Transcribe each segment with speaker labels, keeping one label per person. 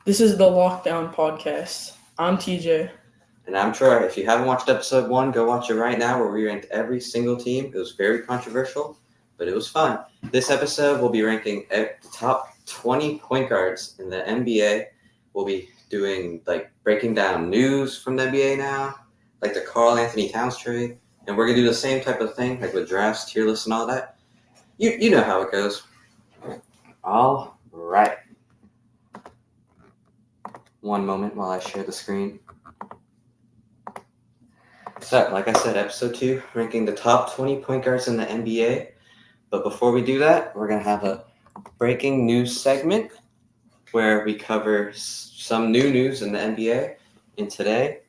Speaker 1: This is the Lockdown Podcast. I'm TJ.
Speaker 2: And I'm Troy. If you haven't watched episode 1, go watch it right now where we ranked every single team. It was very controversial, but it was fun. This episode, we'll be ranking the top 20 point guards in the NBA. We'll be doing, breaking down news from the NBA now, like the Karl Anthony Towns trade. And we're going to do the same type of thing, like with drafts, tier lists, and all that. You know how it goes. All right. One moment while I share the screen. So, like I said, episode 2, ranking the top 20 point guards in the NBA. But before we do that, we're going to have a breaking news segment where we cover some new news in the NBA. And today,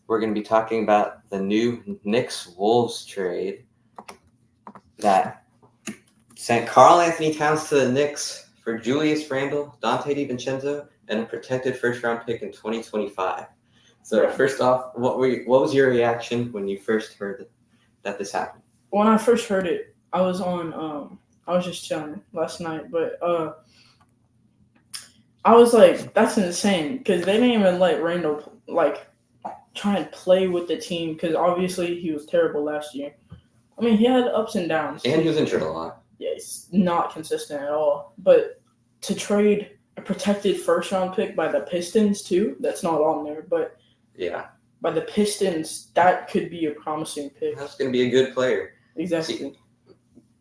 Speaker 2: we're going to be talking about the new Knicks-Wolves trade that sent Karl Anthony Towns to the Knicks for Julius Randle, Dante DiVincenzo, and a protected first-round pick in 2025. So first off, what was your reaction when you first heard that this happened?
Speaker 1: When I first heard it, I was just chilling last night, but I was like, that's insane because they didn't even let Randall try and play with the team because obviously he was terrible last year. I mean, he had ups and downs.
Speaker 2: And he was injured a lot.
Speaker 1: Yeah, he's not consistent at all. But to trade a protected first-round pick by the Pistons too, that's not on there, but
Speaker 2: yeah,
Speaker 1: by the Pistons, that could be a promising pick.
Speaker 2: That's going to be a good player.
Speaker 1: Exactly.
Speaker 2: See,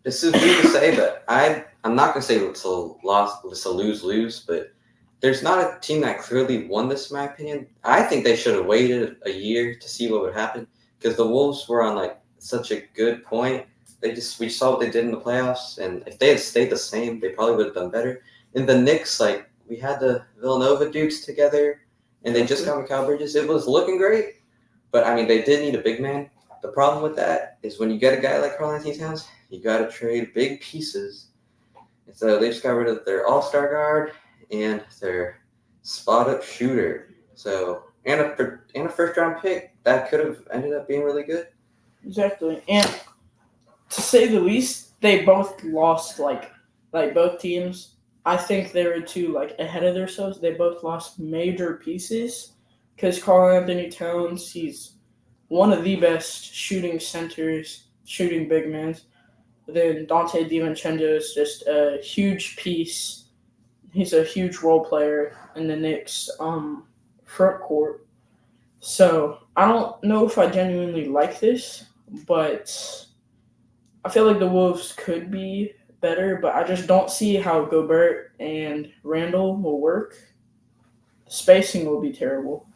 Speaker 2: this is weird to say, but I'm not going to say it's a lose-lose, but there's not a team that clearly won this, in my opinion. I think they should have waited a year to see what would happen because the Wolves were on such a good point. We saw what they did in the playoffs, and if they had stayed the same, they probably would have done better. In the Knicks, we had the Villanova dudes together, and they just got Mikal Bridges. It was looking great, but I mean, they did need a big man. The problem with that is when you get a guy like Karl Anthony Towns, you got to trade big pieces. And so they just got rid of their all-star guard and their spot-up shooter. So and a first-round pick that could have ended up being really good.
Speaker 1: Exactly, and to say the least, they both lost like both teams. I think they were too ahead of themselves. They both lost major pieces because Karl Anthony Towns, he's one of the best shooting centers, shooting big men. Then Dante DiVincenzo is just a huge piece. He's a huge role player in the Knicks front court. So I don't know if I genuinely like this, but I feel like the Wolves could be better, but I just don't see how Gobert and Randall will work. The spacing will be terrible,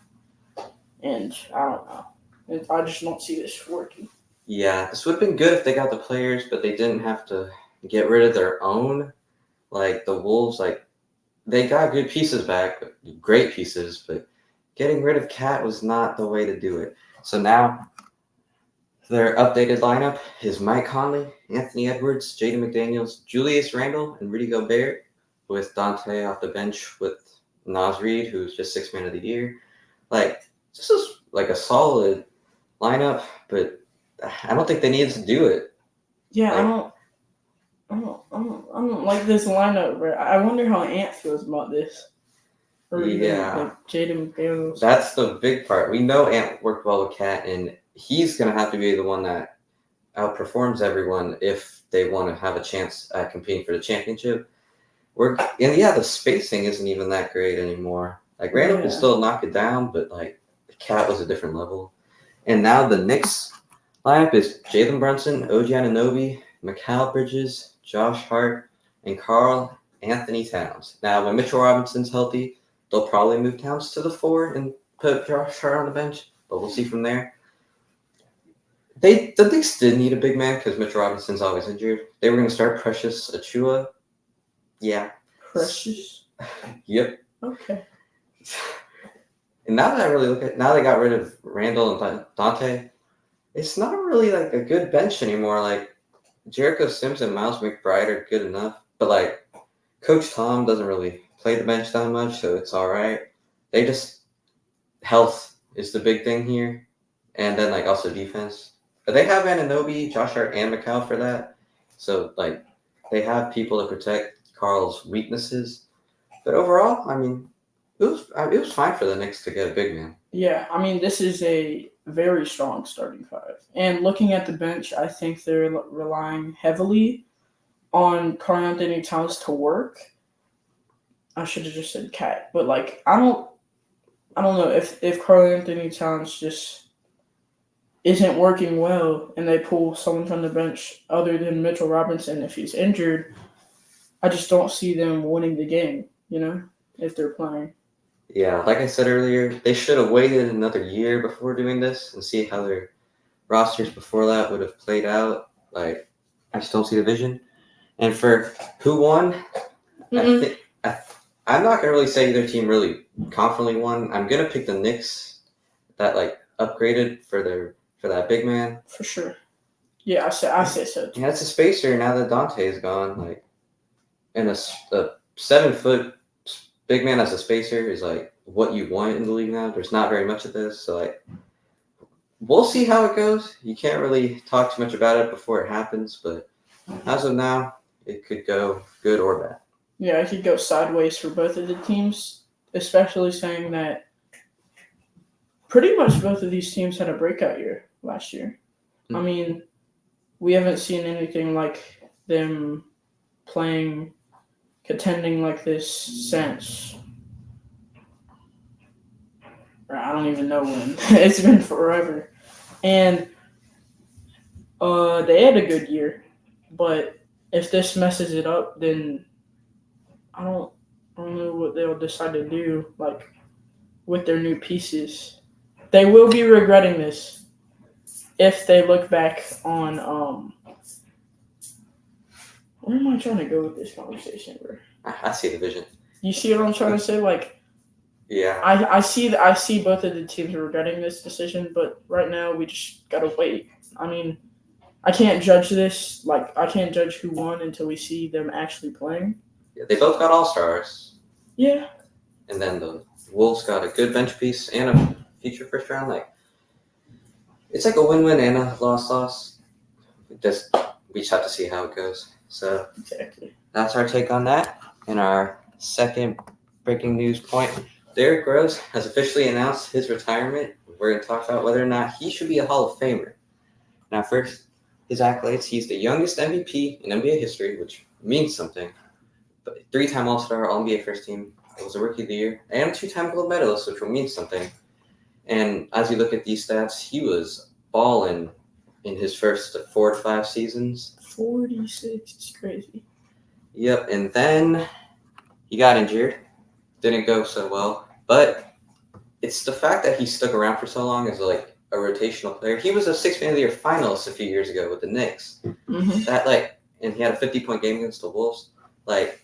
Speaker 1: and I don't know. I just don't see this working.
Speaker 2: Yeah, this would have been good if they got the players, but they didn't have to get rid of their own. Like the Wolves, they got good pieces back, great pieces, but getting rid of Cat was not the way to do it. So now their updated lineup is Mike Conley, Anthony Edwards, Jaden McDaniels, Julius Randle, and Rudy Gobert, with Dante off the bench with Naz Reid, who's just Sixth Man of the Year. This is a solid lineup, but I don't think they needed to do it.
Speaker 1: Yeah, I don't like this lineup, bro. I wonder how Ant feels about this. Or
Speaker 2: Yeah,
Speaker 1: Jaden McDaniels.
Speaker 2: That's the big part. We know Ant worked well with Cat, and he's going to have to be the one that outperforms everyone if they want to have a chance at competing for the championship. The spacing isn't even that great anymore. Randall can still knock it down, but Cat was a different level. And now the Knicks lineup is Jalen Brunson, OG Anunoby, Mikal Bridges, Josh Hart, and Karl Anthony Towns. Now, when Mitchell Robinson's healthy, they'll probably move Towns to the 4 and put Josh Hart on the bench, but we'll see from there. The Knicks did need a big man because Mitchell Robinson's always injured. They were going to start Precious Achiuwa. Yeah.
Speaker 1: Precious?
Speaker 2: Yep.
Speaker 1: Okay.
Speaker 2: And now that I really look at now they got rid of Randall and Dante, it's not really a good bench anymore. Jericho Sims and Miles McBride are good enough, but Coach Tom doesn't really play the bench that much, so it's all right. They just health is the big thing here, and then also defense. But they have Anunoby, Josh Hart, and Mikal for that, so they have people to protect Karl's weaknesses. But overall, I mean, It was fine for the Knicks to get a big man.
Speaker 1: Yeah, I mean, this is a very strong starting five. And looking at the bench, I think they're relying heavily on Karl Anthony Towns to work. I should have just said Cat, but like I don't know if Karl Anthony Towns just isn't working well and they pull someone from the bench other than Mitchell Robinson if he's injured. I just don't see them winning the game. If they're playing.
Speaker 2: Yeah, like I said earlier, they should have waited another year before doing this and see how their rosters before that would have played out. Like, I just don't see the vision. And for who won, I'm not gonna really say either team really confidently won. I'm gonna pick the Knicks that like upgraded for that big man.
Speaker 1: For sure. Yeah, I say so too.
Speaker 2: Yeah, it's a spacer now that Dante is gone. Like, and a 7-foot big man as a spacer is like what you want in the league now. There's not very much of this, so like we'll see how it goes. You can't really talk too much about it before it happens, but as of now, it could go good or bad.
Speaker 1: Yeah, it could go sideways for both of the teams, especially saying that pretty much both of these teams had a breakout year last year. Mm-hmm. I mean, we haven't seen anything like them contending like this since. I don't even know when. It's been forever. And they had a good year, but if this messes it up, then I don't know what they'll decide to do, like, with their new pieces. They will be regretting this if they look back on where am I trying to go with this conversation, bro?
Speaker 2: I see the vision.
Speaker 1: You see what I'm trying to say? Like,
Speaker 2: yeah.
Speaker 1: I see both of the teams regretting this decision, but right now we just gotta wait. I mean, I can't judge this. Like, I can't judge who won until we see them actually playing.
Speaker 2: Yeah, they both got all-stars.
Speaker 1: Yeah.
Speaker 2: And then the Wolves got a good bench piece and a future first round. Like, it's like a win-win and a loss-loss. We just have to see how it goes. So
Speaker 1: exactly.
Speaker 2: That's our take on that. And our second breaking news point, Derrick Rose has officially announced his retirement. We're going to talk about whether or not he should be a Hall of Famer. Now, first, his accolades. He's the youngest MVP in NBA history, which means something. But 3-time All-Star, All-NBA first team. It was a Rookie of the Year. And 2-time gold medalist, which will mean something. And as you look at these stats, he was balling in his first 4 to 5 seasons.
Speaker 1: 46 is crazy.
Speaker 2: Yep, and then he got injured. Didn't go so well. But it's the fact that he stuck around for so long as like a rotational player. He was a 6th Man of the Year finalist a few years ago with the Knicks.
Speaker 1: Mm-hmm.
Speaker 2: And he had a 50-point game against the Wolves. Like,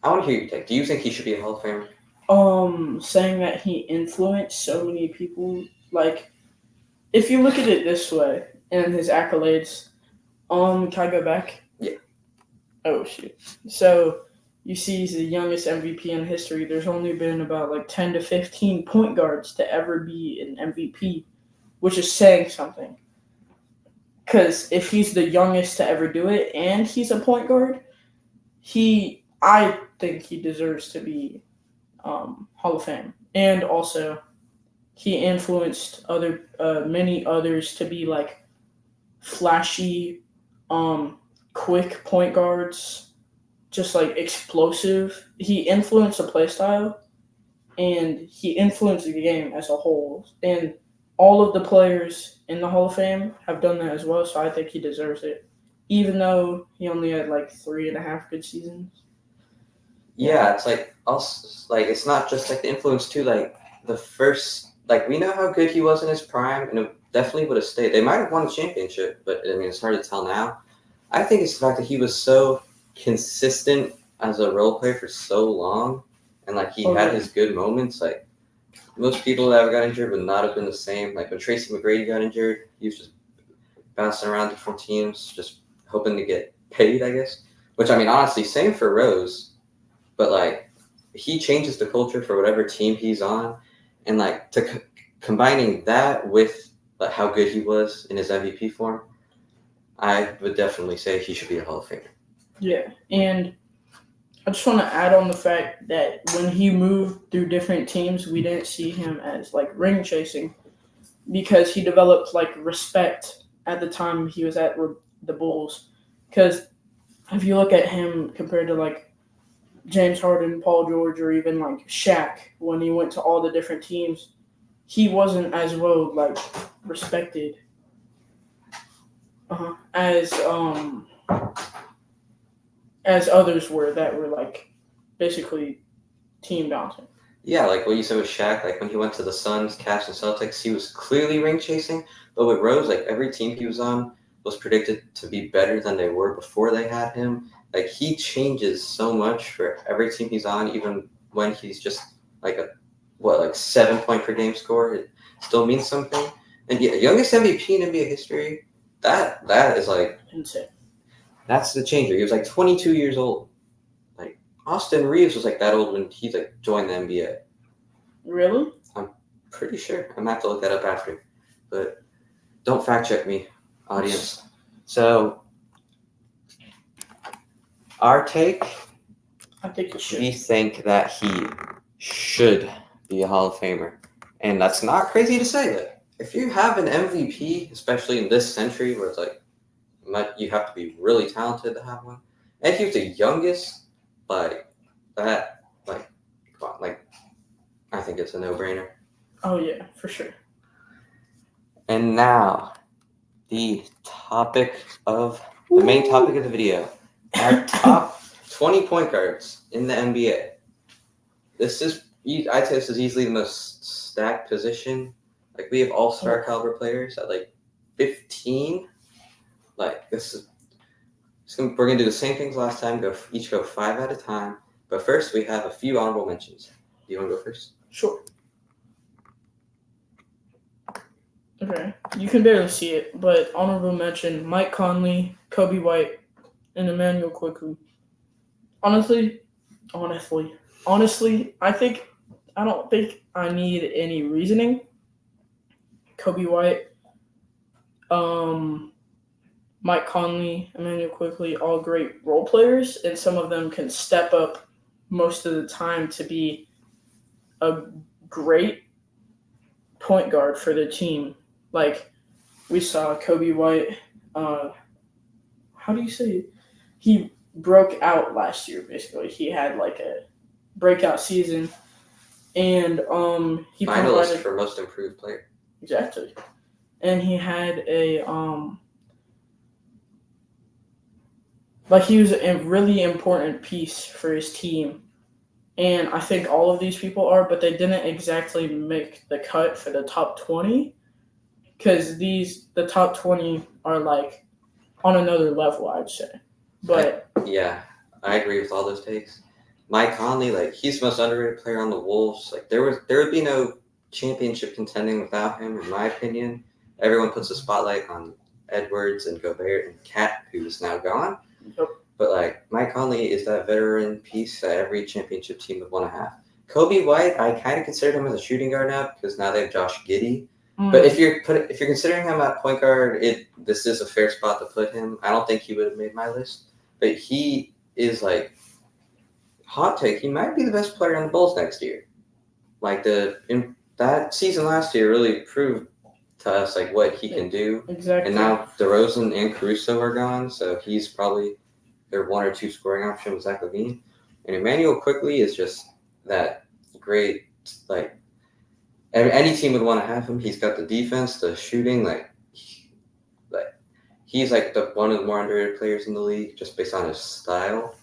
Speaker 2: I want to hear your take. Do you think he should be a Hall of Famer?
Speaker 1: Saying that he influenced so many people. Like, if you look at it this way, and his accolades, can I go back?
Speaker 2: Yeah.
Speaker 1: Oh, shoot. So, you see he's the youngest MVP in history. There's only been about like 10 to 15 point guards to ever be an MVP, which is saying something. Because if he's the youngest to ever do it and he's a point guard, I think he deserves to be Hall of Fame. And also, he influenced many others to be like flashy, quick point guards, just like explosive. He influenced the play style, and he influenced the game as a whole. And all of the players in the Hall of Fame have done that as well, so I think he deserves it, even though he only had like 3.5 good seasons.
Speaker 2: Yeah, it's like also like it's not just like the influence too. Like the first, like we know how good he was in his prime, and it definitely would have stayed. They might have won a championship, but I mean it's hard to tell now. I think it's the fact that he was so consistent as a role player for so long, and like he had his good moments. Like most people that ever got injured would not have been the same. Like when Tracy McGrady got injured, he was just bouncing around different teams, just hoping to get paid, I guess. Which I mean, honestly, same for Rose. But, like, he changes the culture for whatever team he's on. And, like, combining that with like, how good he was in his MVP form, I would definitely say he should be a Hall of Famer.
Speaker 1: Yeah, and I just want to add on the fact that when he moved through different teams, we didn't see him as like ring chasing because he developed like respect at the time he was at the Bulls. Because if you look at him compared to like James Harden, Paul George, or even like Shaq when he went to all the different teams, he wasn't as well like respected as others were that were like basically team bouncing.
Speaker 2: Yeah, like what you said with Shaq, like when he went to the Suns, Cavs, and Celtics, he was clearly ring chasing. But with Rose, like every team he was on was predicted to be better than they were before they had him. Like he changes so much for every team he's on, even when he's just like like 7 point per game score, it still means something. And yeah, youngest MVP in NBA history, that is like
Speaker 1: Insane.
Speaker 2: that's the changer. He was like 22 years old. Like Austin Reeves was like that old when he like joined the NBA.
Speaker 1: Really?
Speaker 2: I'm pretty sure. I'm gonna have to look that up after, but don't fact check me, audience. So our take,
Speaker 1: I think it should.
Speaker 2: we think that he should be a Hall of Famer, and that's not crazy to say that. If you have an MVP, especially in this century where it's like you have to be really talented to have one, and he was the youngest, like that, like come on, like I think it's a no-brainer.
Speaker 1: Oh yeah, for sure.
Speaker 2: And now, the main topic of the video, our top 20 point guards in the NBA. I'd say this is easily the most stacked position. Like we have all-star caliber players at like 15. Like we're gonna do the same things last time. Each go 5 at a time. But first, we have a few honorable mentions. Do you want to go first?
Speaker 1: Sure. Okay. You can barely see it, but honorable mention: Mike Conley, Kobe White, and Emmanuel Quickly. Honestly, I don't think I need any reasoning. Kobe White, Mike Conley, Emmanuel Quickly, all great role players, and some of them can step up most of the time to be a great point guard for the team. Like we saw Kobe White, how do you say it? He broke out last year, basically. He had like a breakout season, and he
Speaker 2: finalist
Speaker 1: provided
Speaker 2: for most improved player.
Speaker 1: Exactly. And he had a like he was a really important piece for his team. And I think all of these people are, but they didn't exactly make the cut for the top 20 because the top 20 are like on another level, I'd say. But
Speaker 2: I agree with all those takes. Mike Conley, like he's the most underrated player on the Wolves. Like there would be no championship contending without him, in my opinion. Everyone puts a spotlight on Edwards and Gobert and Cat, who's now gone.
Speaker 1: Yep.
Speaker 2: But like Mike Conley is that veteran piece that every championship team would want to have. Kobe White, I kind of consider him as a shooting guard now because now they have Josh Giddey. But if you're considering him at point guard, this is a fair spot to put him. I don't think he would have made my list, but he is like hot take. He might be the best player on the Bulls next year. Like that season last year really proved to us like what he can do.
Speaker 1: Exactly.
Speaker 2: And now DeRozan and Caruso are gone, so he's probably their 1 or 2 scoring option with Zach LaVine. And Emmanuel Quickly is just that great, like any team would want to have him. He's got the defense, the shooting, like he's like one of the more underrated players in the league just based on his style.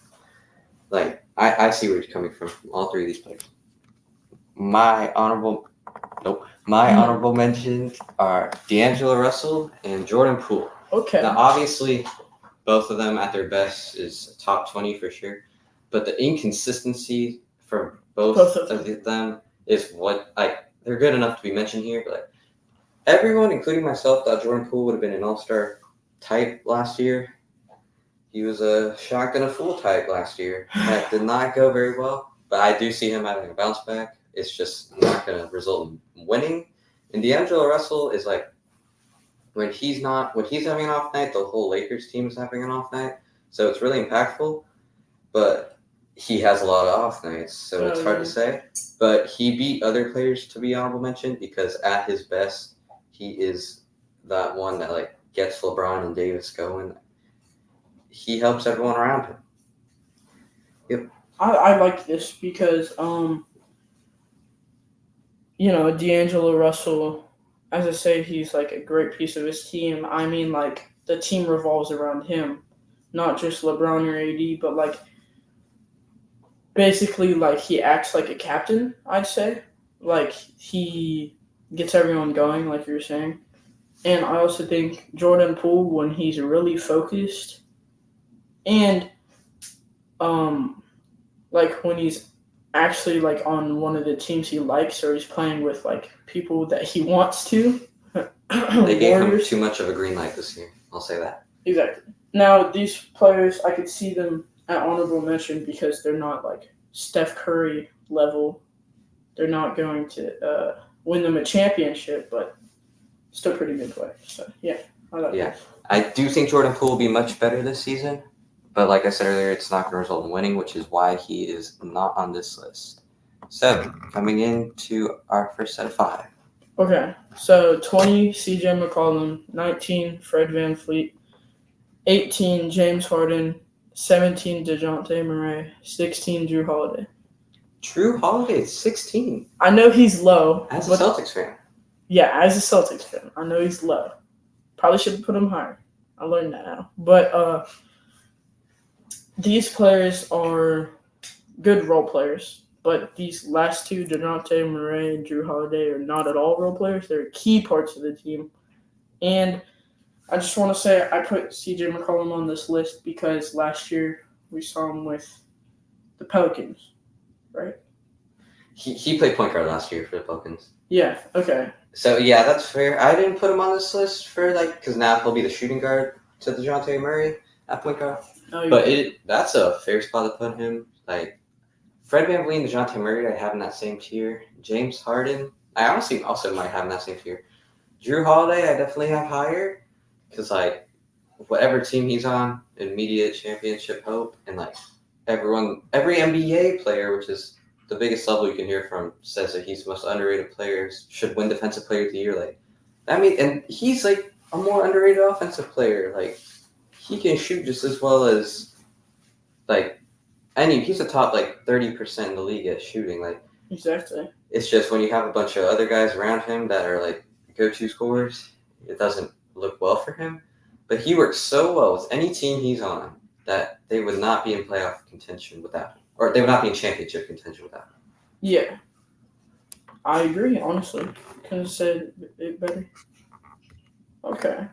Speaker 2: Like I see where you're coming from all 3 of these players. My honorable mentions are D'Angelo Russell and Jordan Poole.
Speaker 1: Okay.
Speaker 2: Now, obviously, both of them at their best is top 20 for sure, but the inconsistency from both of them is what they're good enough to be mentioned here. But like everyone, including myself, thought Jordan Poole would have been an all-star type last year. He was a shock and a fool type last year. That did not go very well, but I do see him having a bounce back. It's just not going to result in winning. And D'Angelo Russell is like, when he's having an off night, the whole Lakers team is having an off night. So it's really impactful. But he has a lot of off nights, so it's hard to say. But he beat other players to be honorable mention because at his best, he is that one that like gets LeBron and Davis going. He helps everyone around him. Yep.
Speaker 1: I like this because D'Angelo Russell, as I say, he's like a great piece of his team. I mean, like the team revolves around him, not just LeBron or AD, but like basically like he acts like a captain. I'd say like he gets everyone going, like you were saying. And I also think Jordan Poole, when he's really focused and like when he's actually like on one of the teams he likes or he's playing with like people that he wants to.
Speaker 2: They gave him too much of a green light this year. I'll say that.
Speaker 1: Exactly. Now these players, I could see them at honorable mention because they're not like Steph Curry level. They're not going to win them a championship, but still pretty good players. So yeah, I like this.
Speaker 2: I do think Jordan Poole will be much better this season. But like I said earlier, it's not going to result in winning, which is why he is not on this list. 7, coming into our first set of 5.
Speaker 1: Okay, so 20, CJ McCollum, 19, Fred VanVleet, 18, James Harden, 17, DeJounte Murray, 16, Drew Holiday.
Speaker 2: Drew Holiday is 16.
Speaker 1: I know he's low.
Speaker 2: As a Celtics fan.
Speaker 1: Yeah, as a Celtics fan. I know he's low. Probably should have put him higher. I learned that now. But these players are good role players, but these last two, DeJounte Murray and Drew Holiday, are not at all role players. They're key parts of the team. And I just want to say I put CJ McCollum on this list because last year we saw him with the Pelicans, right?
Speaker 2: He played point guard last year for the Pelicans.
Speaker 1: Yeah, okay.
Speaker 2: So, yeah, that's fair. I didn't put him on this list for, because now he'll be the shooting guard to DeJounte Murray at point guard. But that's a fair spot to put him. Like, Fred VanVleet and DeJounte Murray, I have in that same tier. James Harden, I honestly also might have in that same tier. Drew Holiday, I definitely have higher. Because, whatever team he's on, immediate championship hope. And, every NBA player, which is the biggest level you can hear from, says that he's the most underrated player, should win Defensive Player of the Year. And he's, a more underrated offensive player. He can shoot just as well as, he's a top, 30% in the league at shooting.
Speaker 1: Exactly.
Speaker 2: It's just when you have a bunch of other guys around him that are, go-to scorers, it doesn't look well for him. But he works so well with any team he's on that they would not be in playoff contention without him. Or they would not be in championship contention without him.
Speaker 1: Yeah. I agree, honestly. Couldn't have said it better. Okay.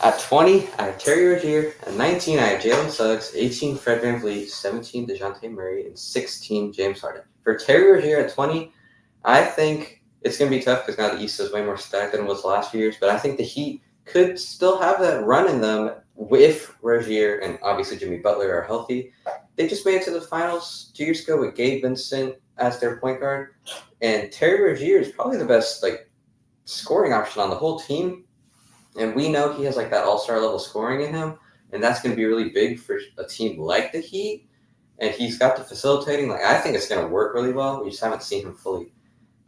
Speaker 2: At 20, I have Terry Rozier. At 19, I have Jalen Suggs. 18, Fred VanVleet. 17, DeJounte Murray. And 16, James Harden. For Terry Rozier at 20, I think it's going to be tough because now the East is way more stacked than it was the last few years. But I think the Heat could still have that run in them if Rozier and obviously Jimmy Butler are healthy. They just made it to the finals 2 years ago with Gabe Vincent as their point guard. And Terry Rozier is probably the best scoring option on the whole team. And we know he has that all-star level scoring in him. And that's going to be really big for a team like the Heat. And he's got the facilitating. I think it's going to work really well. We just haven't seen him fully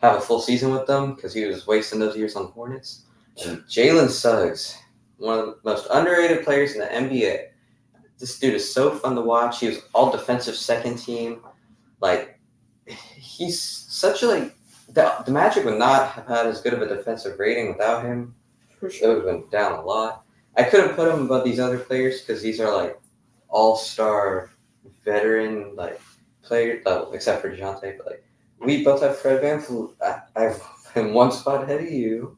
Speaker 2: have a full season with them because he was wasting those years on the Hornets. And Jalen Suggs, one of the most underrated players in the NBA. This dude is so fun to watch. He was all defensive second team. He's such a the Magic would not have had as good of a defensive rating without him.
Speaker 1: For sure.
Speaker 2: It would have been down a lot. I couldn't put him above these other players because these are all-star veteran players, except for DeJounte. But we both have Fred VanVleet. I have him one spot ahead of you.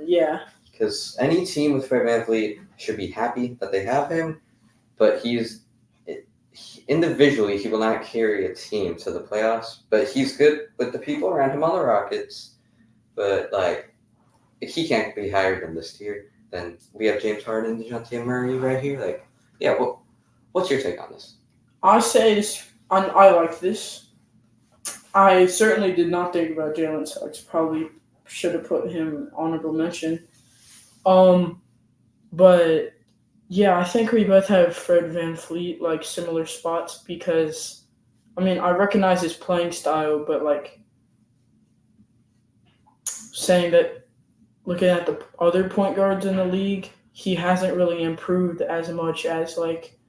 Speaker 1: Yeah.
Speaker 2: Because any team with Fred VanVleet should be happy that they have him, but individually he will not carry a team to the playoffs. But he's good with the people around him on the Rockets. But if he can't be higher than this tier, then we have James Harden and DeJounte Murray right here. What's your take on this?
Speaker 1: I say this. I like this. I certainly did not think about Jalen Suggs. Probably should have put him honorable mention. But yeah, I think we both have Fred VanVleet similar spots because I mean, I recognize his playing style, but like saying that looking at the other point guards in the league, he hasn't really improved as much as like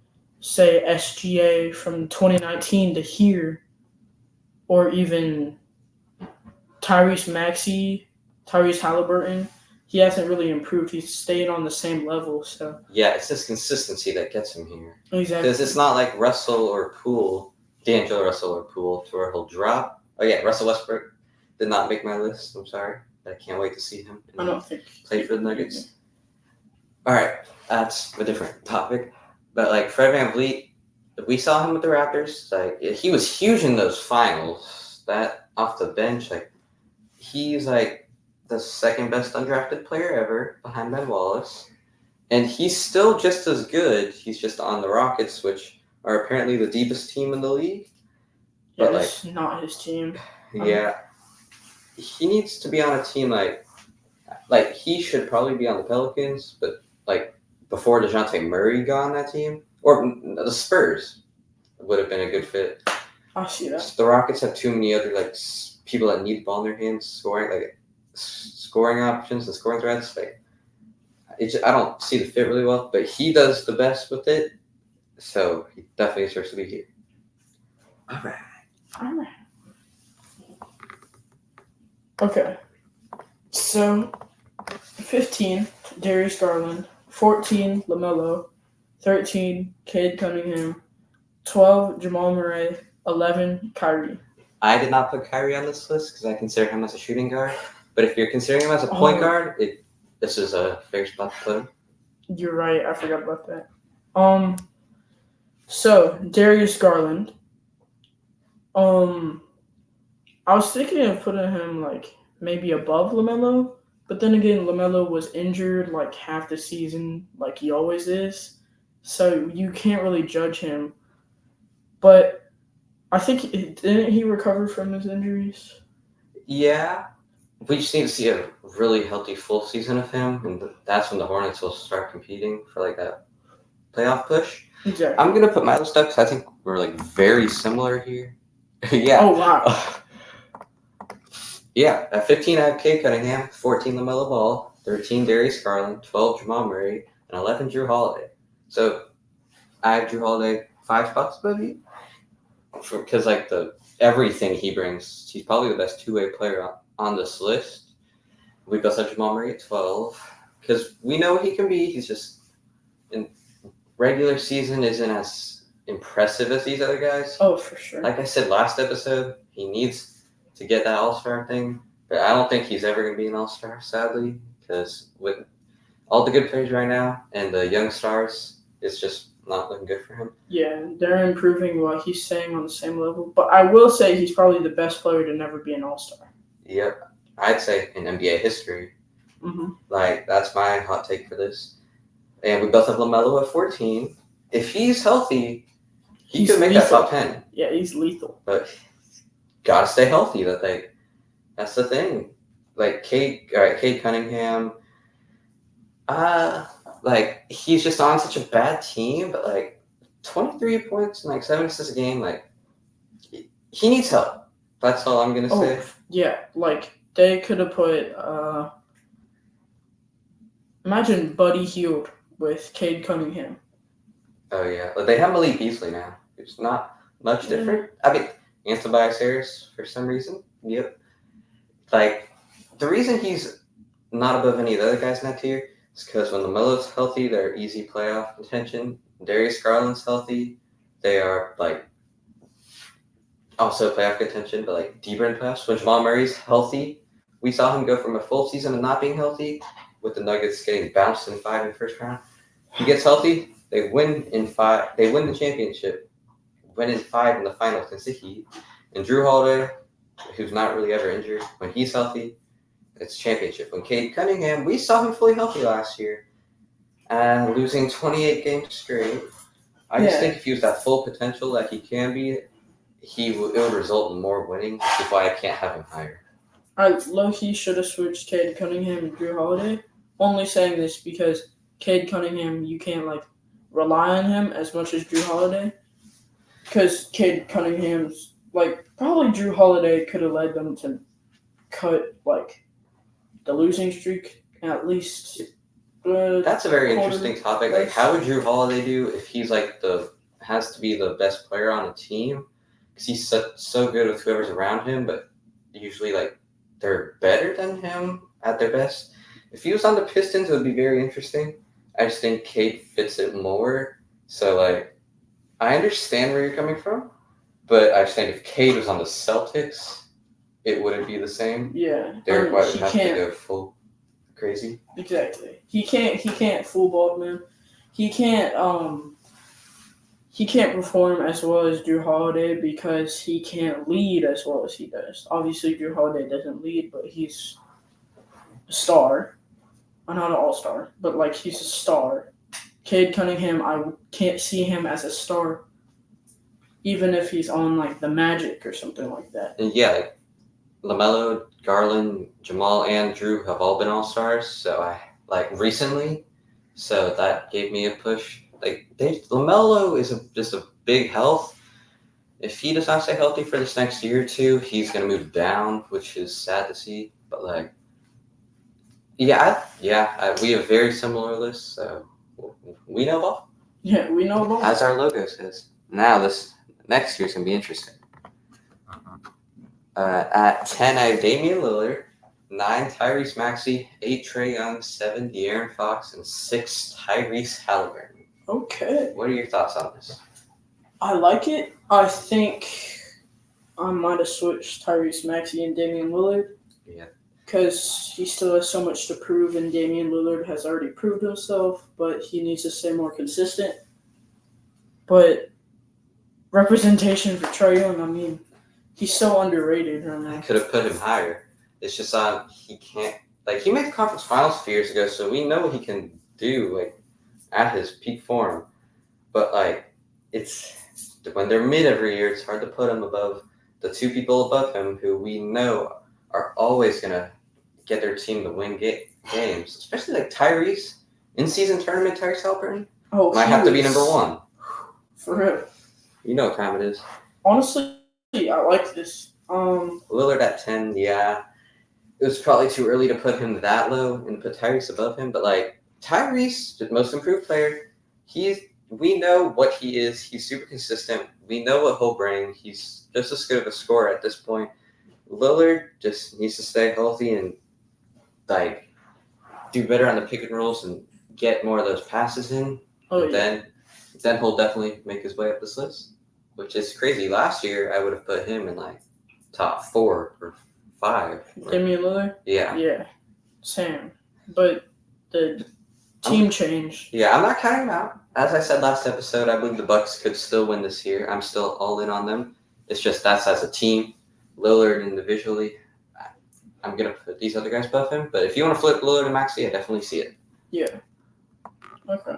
Speaker 1: say SGA from 2019 to here, or even Tyrese Halliburton. He hasn't really improved. He's stayed on the same level. So
Speaker 2: Yeah, it's this consistency that gets him here.
Speaker 1: exactly,
Speaker 2: Because it's not like Russell or Poole, D'Angelo Russell or Poole, to where he'll drop. Oh yeah, Russell Westbrook did not make my list. I'm sorry. I can't wait to see him
Speaker 1: I don't think
Speaker 2: play for the Nuggets. All right, that's a different topic. But like Fred VanVleet, we saw him with the Raptors. Like he was huge in those finals. That off the bench, like he's like the second best undrafted player ever behind Ben Wallace. And he's still just as good. He's just on the Rockets, which are apparently the deepest team in the league.
Speaker 1: Yeah,
Speaker 2: But
Speaker 1: it's not his team.
Speaker 2: Yeah, he needs to be on a team like he should probably be on the Pelicans, but like before DeJounte Murray got on that team, or the Spurs would have been a good fit.
Speaker 1: I see that.
Speaker 2: The Rockets have too many other like people that need the ball in their hands, scoring options and scoring threats. Like I don't see the fit really well, but he does the best with it, so he definitely deserves to be here. All right.
Speaker 1: Okay. So, 15, Darius Garland. 14, LaMelo. 13, Cade Cunningham. 12, Jamal Murray. 11, Kyrie.
Speaker 2: I did not put Kyrie on this list because I consider him as a shooting guard. But if you're considering him as a point guard, this is a fair spot to put him.
Speaker 1: You're right. I forgot about that. So, Darius Garland. I was thinking of putting him like maybe above LaMelo, but then again, LaMelo was injured like half the season, like he always is. So you can't really judge him. But I think didn't he recover from his injuries?
Speaker 2: Yeah, we just need to see a really healthy full season of him, and that's when the Hornets will start competing for like that playoff push.
Speaker 1: Exactly.
Speaker 2: I'm gonna put my list up because I think we're like very similar here. Yeah.
Speaker 1: Oh wow.
Speaker 2: Yeah, at 15 I have Cade Cunningham, 14 LaMelo Ball, 13 Darius Garland, 12 Jamal Murray, and 11 Drew Holiday. So I have Drew Holiday 5 spots above you because like everything he brings, he's probably the best two-way player on this list. We both have Jamal Murray at 12 because we know what he can be. He's just in regular season isn't as impressive as these other guys.
Speaker 1: Oh, for sure.
Speaker 2: Like I said last episode, he needs to get that All-Star thing, but I don't think he's ever going to be an All-Star, sadly, because with all the good players right now and the young stars, it's just not looking good for him.
Speaker 1: Yeah, they're improving while he's staying on the same level, but I will say he's probably the best player to never be an All-Star.
Speaker 2: Yep, I'd say in NBA history.
Speaker 1: Mm-hmm.
Speaker 2: Like, that's my hot take for this. And we both have LaMelo at 14. If he's healthy, he could make that top 10.
Speaker 1: Yeah, he's lethal.
Speaker 2: But gotta stay healthy. That's the thing. Like Cade Cunningham. Like he's just on such a bad team, but like 23 points and like 7 assists a game. Like he needs help. That's all I'm gonna say.
Speaker 1: Yeah, like they could have put. Imagine Buddy Hield with Cade Cunningham.
Speaker 2: Oh yeah, but they have Malik Beasley now. It's not much different. I mean, and Tobias Harris for some reason. Yep. Like, the reason he's not above any of the other guys in that tier is because when LaMelo's healthy, they're easy playoff contention. Darius Garland's healthy, they are, like, also playoff contention, but, like, deeper in playoffs. When Jamal Murray's healthy, we saw him go from a full season of not being healthy with the Nuggets getting bounced in 5 in the first round. He gets healthy, they win in 5. They win the championship. Win in 5 in the finals against the Heat. And Drew Holiday, who's not really ever injured, when he's healthy, it's championship. When Cade Cunningham, we saw him fully healthy last year, losing 28 games straight. I just think if he was that full potential that he can be, it would result in more winning, which is why I can't have him higher.
Speaker 1: I low-key should have switched Cade Cunningham and Drew Holiday. Only saying this because Cade Cunningham, you can't, like, rely on him as much as Drew Holiday. because Cade Cunningham's like probably Drew Holiday could have led them to cut like the losing streak at least.
Speaker 2: That's a very
Speaker 1: quarter
Speaker 2: interesting topic. Like, how would Drew Holiday do if he's like has to be the best player on the team? Because he's so good with whoever's around him, but usually like they're better than him at their best. If he was on the Pistons, it would be very interesting. I just think Cade fits it more. So like, I understand where you're coming from, but I just think if Cade was on the Celtics, it wouldn't be the same.
Speaker 1: Yeah,
Speaker 2: Derrick White would have to go full crazy.
Speaker 1: Exactly. He can't full ball man. He can't perform as well as Drew Holiday because he can't lead as well as he does. Obviously, Drew Holiday doesn't lead, but he's a star. Not an all-star, but like he's a star. Cade Cunningham, I can't see him as a star, even if he's on like the Magic or something like that.
Speaker 2: And yeah, like LaMelo, Garland, Jamal, and Drew have all been all-stars. So I like recently, so that gave me a push. Like LaMelo is just a big health. If he does not stay healthy for this next year or two, he's gonna move down, which is sad to see. But like, we have very similar lists, so we know ball.
Speaker 1: Yeah, we know ball.
Speaker 2: As our logo says. Now this next year's gonna be interesting. At 10, I have Damian Lillard. 9, Tyrese Maxey. 8, Trae Young. 7, De'Aaron Fox. And 6, Tyrese Halliburton.
Speaker 1: Okay.
Speaker 2: What are your thoughts on this?
Speaker 1: I like it. I think I might have switched Tyrese Maxey and Damian Lillard.
Speaker 2: Yeah.
Speaker 1: Because he still has so much to prove, and Damian Lillard has already proved himself, but he needs to stay more consistent. But representation for Trae Young, I mean, he's so underrated right now.
Speaker 2: I could have put him higher. It's just he can't. Like, he made the conference finals a few years ago, so we know what he can do, like, at his peak form. But, like, it's when they're mid every year, it's hard to put him above the two people above him who we know are always going to get their team to win games. Especially, like, Tyrese. In-season tournament, Tyrese Halliburton might have to be number 1.
Speaker 1: For real.
Speaker 2: You know what time it is.
Speaker 1: Honestly, I like this.
Speaker 2: Lillard at 10, yeah. It was probably too early to put him that low and put Tyrese above him, but like Tyrese, the most improved player, we know what he is. He's super consistent. We know what he'll bring. He's just as good of a scorer at this point. Lillard just needs to stay healthy and like do better on the pick and rolls and get more of those passes in. Then he'll definitely make his way up this list, which is crazy. Last year, I would have put him in like top 4 or 5.
Speaker 1: Damian Lillard?
Speaker 2: Yeah.
Speaker 1: Yeah. Same. But the team changed.
Speaker 2: Yeah, I'm not counting him out. As I said last episode, I believe the Bucks could still win this year. I'm still all in on them. It's just that's as a team. Lillard individually, I'm going to put these other guys above him. But if you want to flip Lillard and Maxey, I definitely see it.
Speaker 1: Yeah. Okay.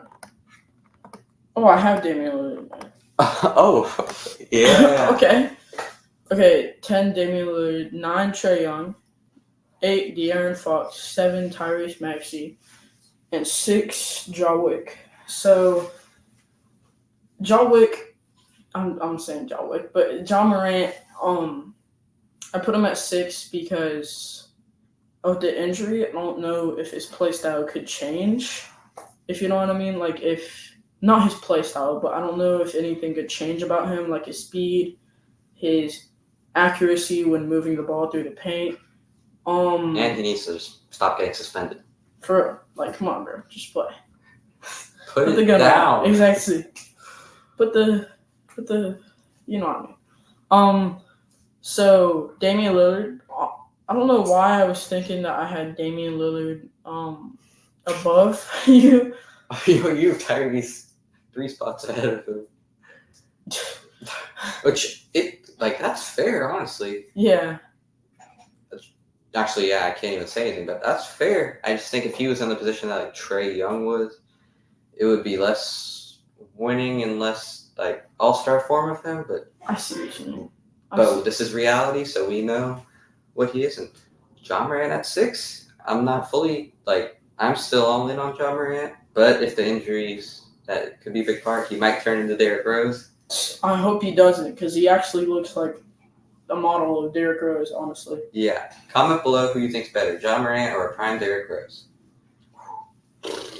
Speaker 1: Oh, I have Damian Lillard.
Speaker 2: Oh, yeah.
Speaker 1: Okay, 10 Damian Lillard, 9 Trae Young, 8 De'Aaron Fox, 7 Tyrese Maxey, and 6 Ja Wick. So, Ja Wick, I'm saying Ja Wick, but Ja Morant, I put him at 6 because of the injury. I don't know if his play style could change, if you know what I mean. Like, not his play style, but I don't know if anything could change about him, like his speed, his accuracy when moving the ball through the paint.
Speaker 2: And he needs to stop getting suspended.
Speaker 1: For real. Like, come on, bro. Just play.
Speaker 2: Put the gun down.
Speaker 1: Exactly. Put the you know what I mean. So Damian Lillard, I don't know why I was thinking that I had Damian Lillard above you.
Speaker 2: You have Tyrese 3 spots ahead of him. Which that's fair, honestly.
Speaker 1: Yeah.
Speaker 2: Actually, yeah, I can't even say anything, but that's fair. I just think if he was in the position that like Trae Young was, it would be less winning and less like all-star form of him. But
Speaker 1: I see what you mean.
Speaker 2: But this is reality, so we know what he is. And Ja Morant at 6, I'm not fully I'm still all in on Ja Morant. But if the injuries, that could be a big part, he might turn into Derrick Rose.
Speaker 1: I hope he doesn't, because he actually looks like a model of Derrick Rose, honestly.
Speaker 2: Yeah. Comment below who you think's better, John Morant or a prime Derrick Rose.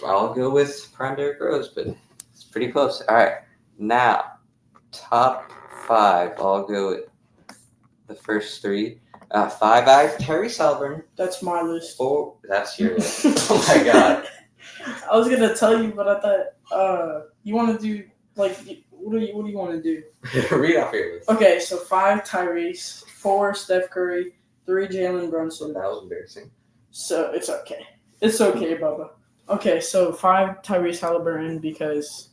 Speaker 2: I'll go with prime Derrick Rose, but it's pretty close. All right. Now, top 5. I'll go with the first 3. 5, I have Tyrese Halliburton.
Speaker 1: That's my list.
Speaker 2: 4, that's your list. Oh my god.
Speaker 1: I was gonna tell you, but I thought you want to do like what do you want to do?
Speaker 2: Read off your list.
Speaker 1: Okay, so 5 Tyrese, 4 Steph Curry, 3 Jalen Brunson.
Speaker 2: That was embarrassing.
Speaker 1: So it's okay. It's okay, Bubba. Okay, so 5 Tyrese Halliburton because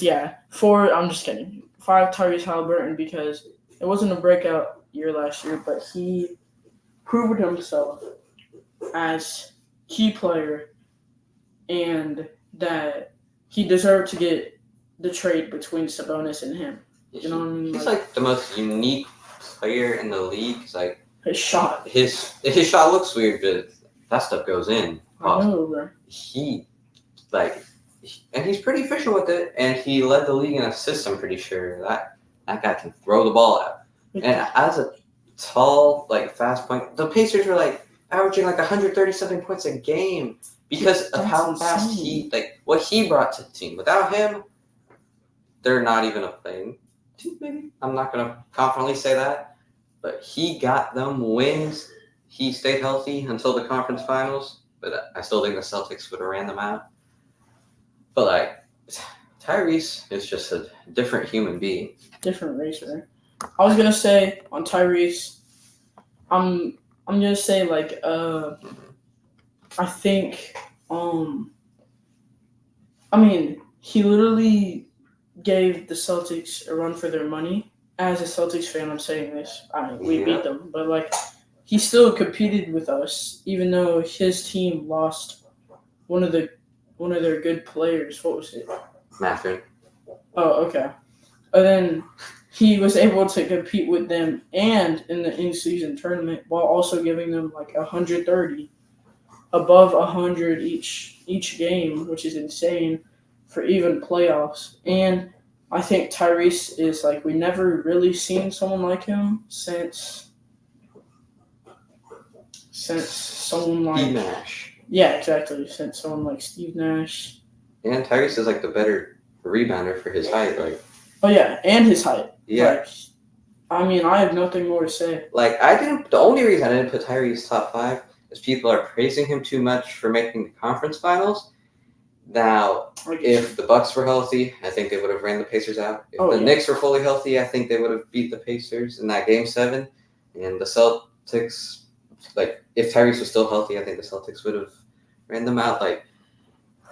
Speaker 1: yeah. 4, I'm just kidding. 5 Tyrese Halliburton because it wasn't a breakout year last year, but he proved himself as key player and that he deserved to get the trade between Sabonis and him. You know what I mean?
Speaker 2: He's like the most unique player in the league. It's like
Speaker 1: his shot.
Speaker 2: His shot looks weird, but that stuff goes in.
Speaker 1: I know, bro.
Speaker 2: And he's pretty efficient with it, and he led the league in assists. I'm pretty sure that guy can throw the ball out. And as a tall, fast point, the Pacers were averaging 130-something points a game because of how fast what he brought to the team. Without him, they're not even a playing team. Maybe I'm not gonna confidently say that, but he got them wins. He stayed healthy until the conference finals, but I still think the Celtics would have ran them out. But Tyrese is just a different human being.
Speaker 1: Different racer. I was gonna say on Tyrese, I'm gonna say I think he literally gave the Celtics a run for their money. As a Celtics fan, I'm saying this. We beat them, but he still competed with us, even though his team lost one of their good players. What was it?
Speaker 2: Mathurin.
Speaker 1: Oh, okay. And then he was able to compete with them and in the in-season tournament while also giving them 130, above 100 each game, which is insane for even playoffs. And I think Tyrese is we never really seen someone like him since someone like
Speaker 2: Steve Nash.
Speaker 1: Yeah, exactly. Since someone like Steve Nash.
Speaker 2: And Tyrese is the better rebounder for his height.
Speaker 1: Oh yeah, and his height.
Speaker 2: Yeah.
Speaker 1: I have nothing more to say.
Speaker 2: The only reason I didn't put Tyrese top 5 is people are praising him too much for making the conference finals. Now, if the Bucks were healthy, I think they would have ran the Pacers out. If the Knicks were fully healthy, I think they would have beat the Pacers in that Game 7. And the Celtics, if Tyrese was still healthy, I think the Celtics would have ran them out.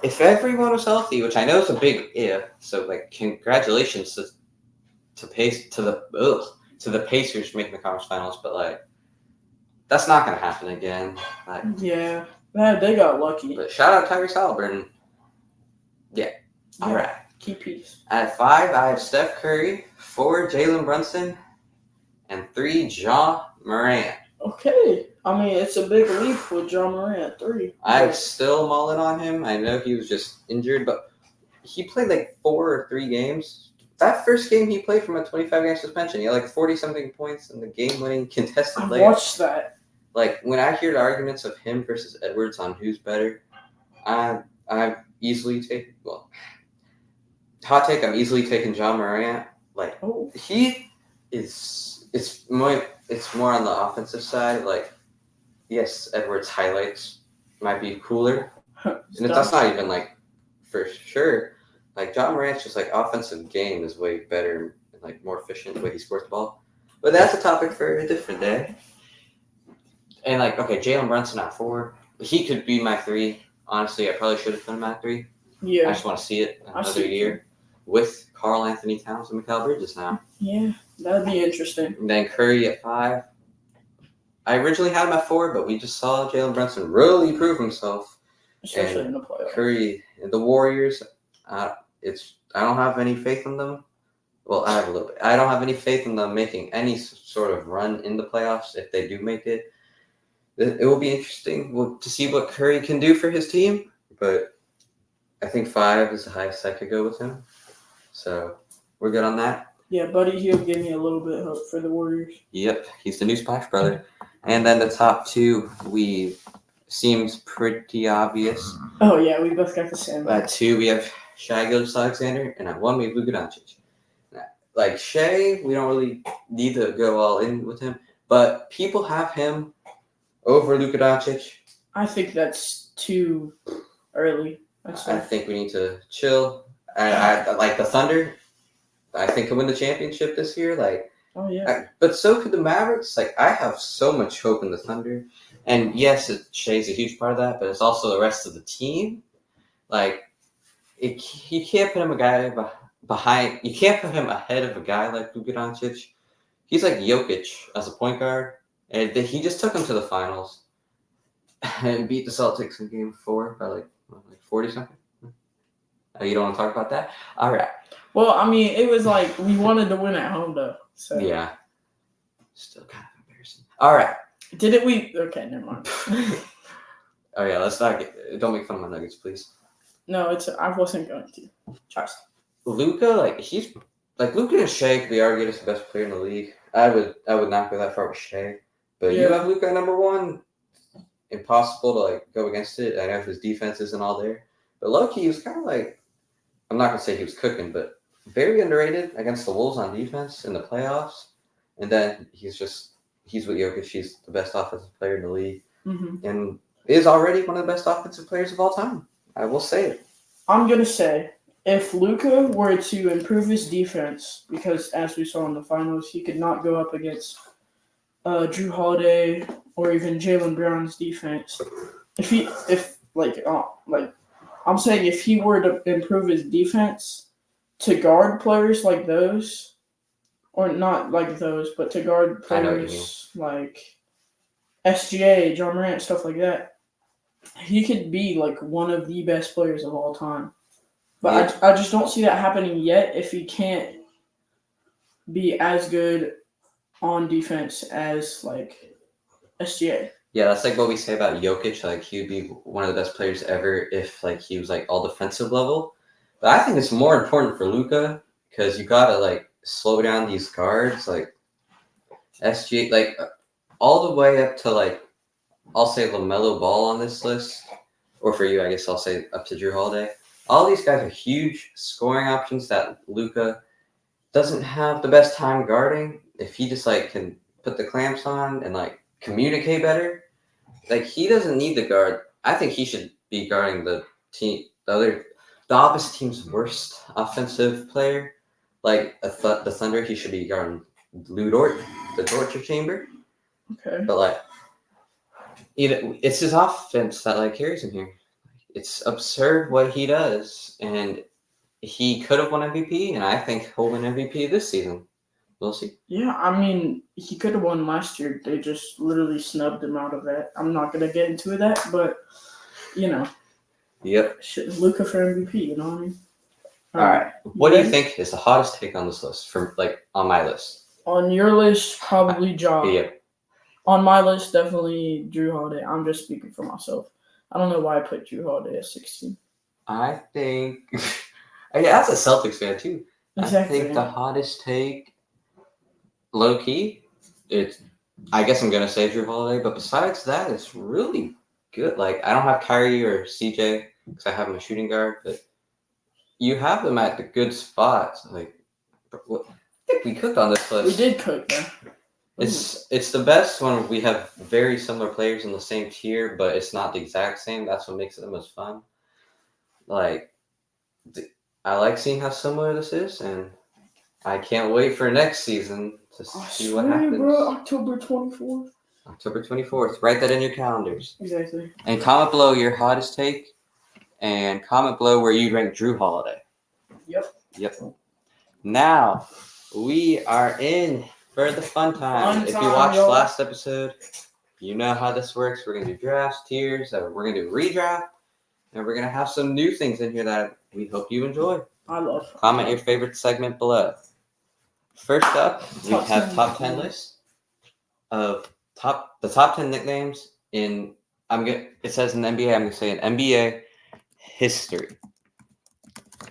Speaker 2: If everyone was healthy, which I know is a big if, so congratulations to the Pacers making the conference finals, but that's not gonna happen again.
Speaker 1: Yeah, they got lucky.
Speaker 2: But shout out Tyrese Halliburton. Yeah. All right.
Speaker 1: Key piece.
Speaker 2: At 5, I have Steph Curry, 4, Jalen Brunson, and 3, Ja Morant.
Speaker 1: Okay. It's a big leap with Ja Morant, 3.
Speaker 2: I'm still mulling on him. I know he was just injured, but he played 4 or 3 games. That first game he played from a 25-game suspension, he had 40-something points in the game-winning contested layup.
Speaker 1: I watched that.
Speaker 2: When I hear the arguments of him versus Edwards on who's better, I'm easily taking. Well, hot take. I'm easily taking Ja Morant. He is. It's more on the offensive side. Yes, Edwards' highlights might be cooler, and that's not even for sure. Ja Morant's just offensive game is way better and more efficient the way he scores the ball. But that's a topic for a different day. And Jalen Brunson at 4, he could be my 3. Honestly, I probably should have put him at 3.
Speaker 1: Yeah.
Speaker 2: I just want to see it another year with Karl Anthony Towns and Mikal Bridges now.
Speaker 1: Yeah, that'd be interesting.
Speaker 2: And then Curry at 5. I originally had him at 4, but we just saw Jalen Brunson really prove himself.
Speaker 1: Especially in the playoffs.
Speaker 2: Curry, the Warriors, I don't have any faith in them. Well, I have a little bit. I don't have any faith in them making any sort of run in the playoffs if they do make it. It will be interesting to see what Curry can do for his team, but I think 5 is the highest I could go with him. So we're good on that.
Speaker 1: Yeah, Buddy Hield gave me a little bit of hope for the Warriors.
Speaker 2: Yep, he's the new Splash Brother. And then the top two, seems pretty obvious.
Speaker 1: Oh yeah, we both got the same.
Speaker 2: At 2, we have Shai Gilgeous-Alexander, and at 1, we have Luka Doncic. Like Shai, we don't really need to go all in with him, but people have him over Luka Doncic.
Speaker 1: I think that's too early.
Speaker 2: I think we need to chill. I like the Thunder. I think can win the championship this year.
Speaker 1: Oh yeah.
Speaker 2: But so could the Mavericks. I have so much hope in the Thunder, and yes, Shai's a huge part of that, but it's also the rest of the team. You can't put him behind. You can't put him ahead of a guy like Luka Doncic. He's like Jokic as a point guard, and he just took him to the finals and beat the Celtics in Game 4 by like 40 something. Oh, you don't want to talk about that? All right.
Speaker 1: Well, I mean, it was like we wanted to win at home though. So
Speaker 2: yeah, still kind of embarrassing. All right.
Speaker 1: Didn't we? Okay, never mind.
Speaker 2: Oh yeah, let's not don't make fun of my Nuggets, please.
Speaker 1: No, I wasn't going to. Trust.
Speaker 2: Luka, Luka and Shai could be argued as the best player in the league. I would not go that far with Shai, but you have Luka number 1. Impossible to go against it. I know his defense isn't all there, but low-key he was kind of I'm not gonna say he was cooking, but very underrated against the Wolves on defense in the playoffs. And then he's with Jokic. He's the best offensive player in the league, and is already one of the best offensive players of all time. I will say it.
Speaker 1: I'm gonna say if Luka were to improve his defense, because as we saw in the finals, he could not go up against Drew Holiday or even Jaylen Brown's defense. I'm saying if he were to improve his defense to guard players like those, or not like those, but to guard players like SGA, John Morant, stuff like that, he could be one of the best players of all time. But I just don't see that happening yet if he can't be as good on defense as SGA.
Speaker 2: Yeah, that's what we say about Jokic. He would be one of the best players ever if he was all defensive level. But I think it's more important for Luka because you gotta slow down these guards SGA all the way up to I'll say LaMelo Ball on this list, or for you I guess I'll say up to Drew Holiday. All these guys are huge scoring options that Luka doesn't have the best time guarding. If he just can put the clamps on and communicate better, he doesn't need the guard. I think he should be guarding the opposite team's worst offensive player, the Thunder. He should be guarding Lou Dort, the torture chamber.
Speaker 1: Okay.
Speaker 2: But it's his offense that carries him here. It's absurd what he does, and he could have won MVP, and I think he'll win MVP this season. We'll see. Yeah,
Speaker 1: I mean, he could have won last year. They just literally snubbed him out of that. I'm not going to get into that, but,
Speaker 2: Yep.
Speaker 1: Luka for MVP, you know what I mean?
Speaker 2: All right. What do you think is the hottest take on this list, on my list?
Speaker 1: On your list, probably Ja.
Speaker 2: Yep.
Speaker 1: On my list, definitely Drew Holiday. I'm just speaking for myself. I don't know why I put Drew Holiday at 16.
Speaker 2: I think... as a Celtics fan, too.
Speaker 1: Exactly.
Speaker 2: I think the hottest take... Low-key, I guess I'm going to say Drew Holiday, but besides that, it's really good. I don't have Kyrie or CJ because I have him a shooting guard, but you have them at the good spots. I think we cooked on this list.
Speaker 1: We did cook, yeah.
Speaker 2: It's the best when we have very similar players in the same tier, but it's not the exact same. That's what makes it the most fun. I like seeing how similar this is, and I can't wait for next season to see what happens.
Speaker 1: Bro, October 24th.
Speaker 2: October 24th. Write that in your calendars.
Speaker 1: Exactly.
Speaker 2: And comment below your hottest take, and comment below where you'd rank Drew Holiday. Yep. Now, we are in for the fun time. If you watched last episode, you know how this works. We're going to do drafts, tiers, we're going to do redraft, and we're going to have some new things in here that we hope you enjoy.
Speaker 1: I love it.
Speaker 2: Comment your favorite segment below. First up, we have top 10 lists of the top 10 nicknames in it says in NBA, I'm going to say in NBA history.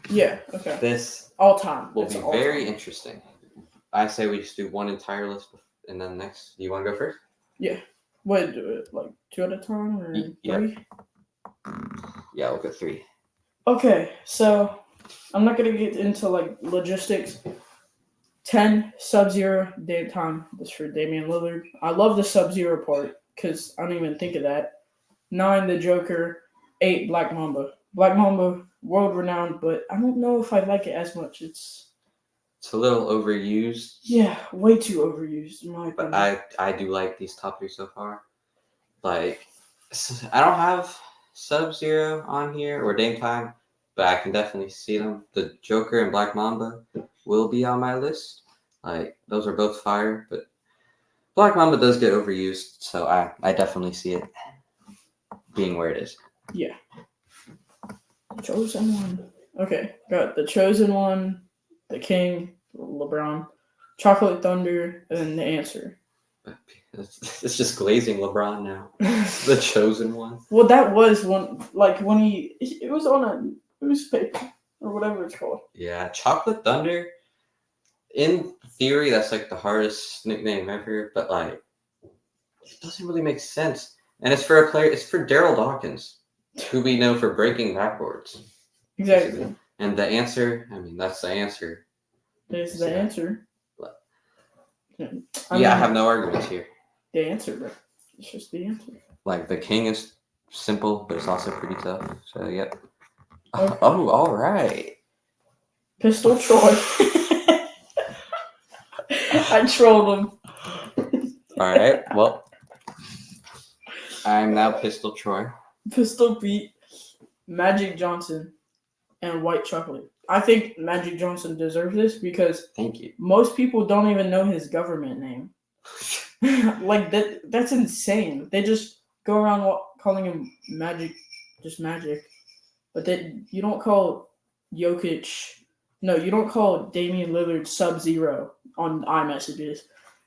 Speaker 1: Yeah. Okay.
Speaker 2: This
Speaker 1: All time.
Speaker 2: will
Speaker 1: It's
Speaker 2: be
Speaker 1: all
Speaker 2: very
Speaker 1: time.
Speaker 2: interesting. I say we just do one entire list, and then next. Do you want to go first?
Speaker 1: Wait, do it like 2 at a time or
Speaker 2: Yeah.
Speaker 1: 3?
Speaker 2: Yeah, we'll go 3.
Speaker 1: Okay, so I'm not gonna get into like logistics. 10 Sub-Zero daytime. That's for Damian Lillard. I love the Sub-Zero part because I don't even think of that. 9 the Joker. 8 Black Mamba. Black Mamba, world renowned, but I don't know if I like it as much. It's
Speaker 2: a little overused.
Speaker 1: Yeah, way too overused in my opinion.
Speaker 2: But I do like these top 3 so far. Like, I don't have Sub-Zero on here or Dame Time, but I can definitely see them. The Joker and Black Mamba will be on my list. Like, those are both fire, but Black Mamba does get overused, so I definitely see it being where it is.
Speaker 1: Yeah. Chosen One. Okay, got the Chosen One, the King, LeBron, Chocolate Thunder, and then the Answer.
Speaker 2: It's just glazing LeBron now. The Chosen One.
Speaker 1: Well, that was one, like when it was on a newspaper or whatever it's called.
Speaker 2: Yeah, Chocolate Thunder. In theory, that's like the hardest nickname ever, but like, it doesn't really make sense. And it's for a player. It's for Daryl Dawkins, who we know for breaking backboards.
Speaker 1: Exactly.
Speaker 2: And the Answer. I mean, that's the answer.
Speaker 1: There's the Answer.
Speaker 2: I have no arguments here.
Speaker 1: The Answer, bro. It's just the Answer.
Speaker 2: Like, the King is simple, but it's also pretty tough. So, yep.
Speaker 1: Okay.
Speaker 2: Oh, all right.
Speaker 1: Pistol Troy. I trolled him.
Speaker 2: All right. Well, I'm now Pistol Troy.
Speaker 1: Pistol Pete, Magic Johnson, and White Chocolate. I think Magic Johnson deserves this because
Speaker 2: Thank you.
Speaker 1: most people don't even know his government name. Like that's insane. They just go around calling him Magic, just Magic. But you don't call Jokic. No, you don't call Damian Lillard Sub-Zero on iMessages.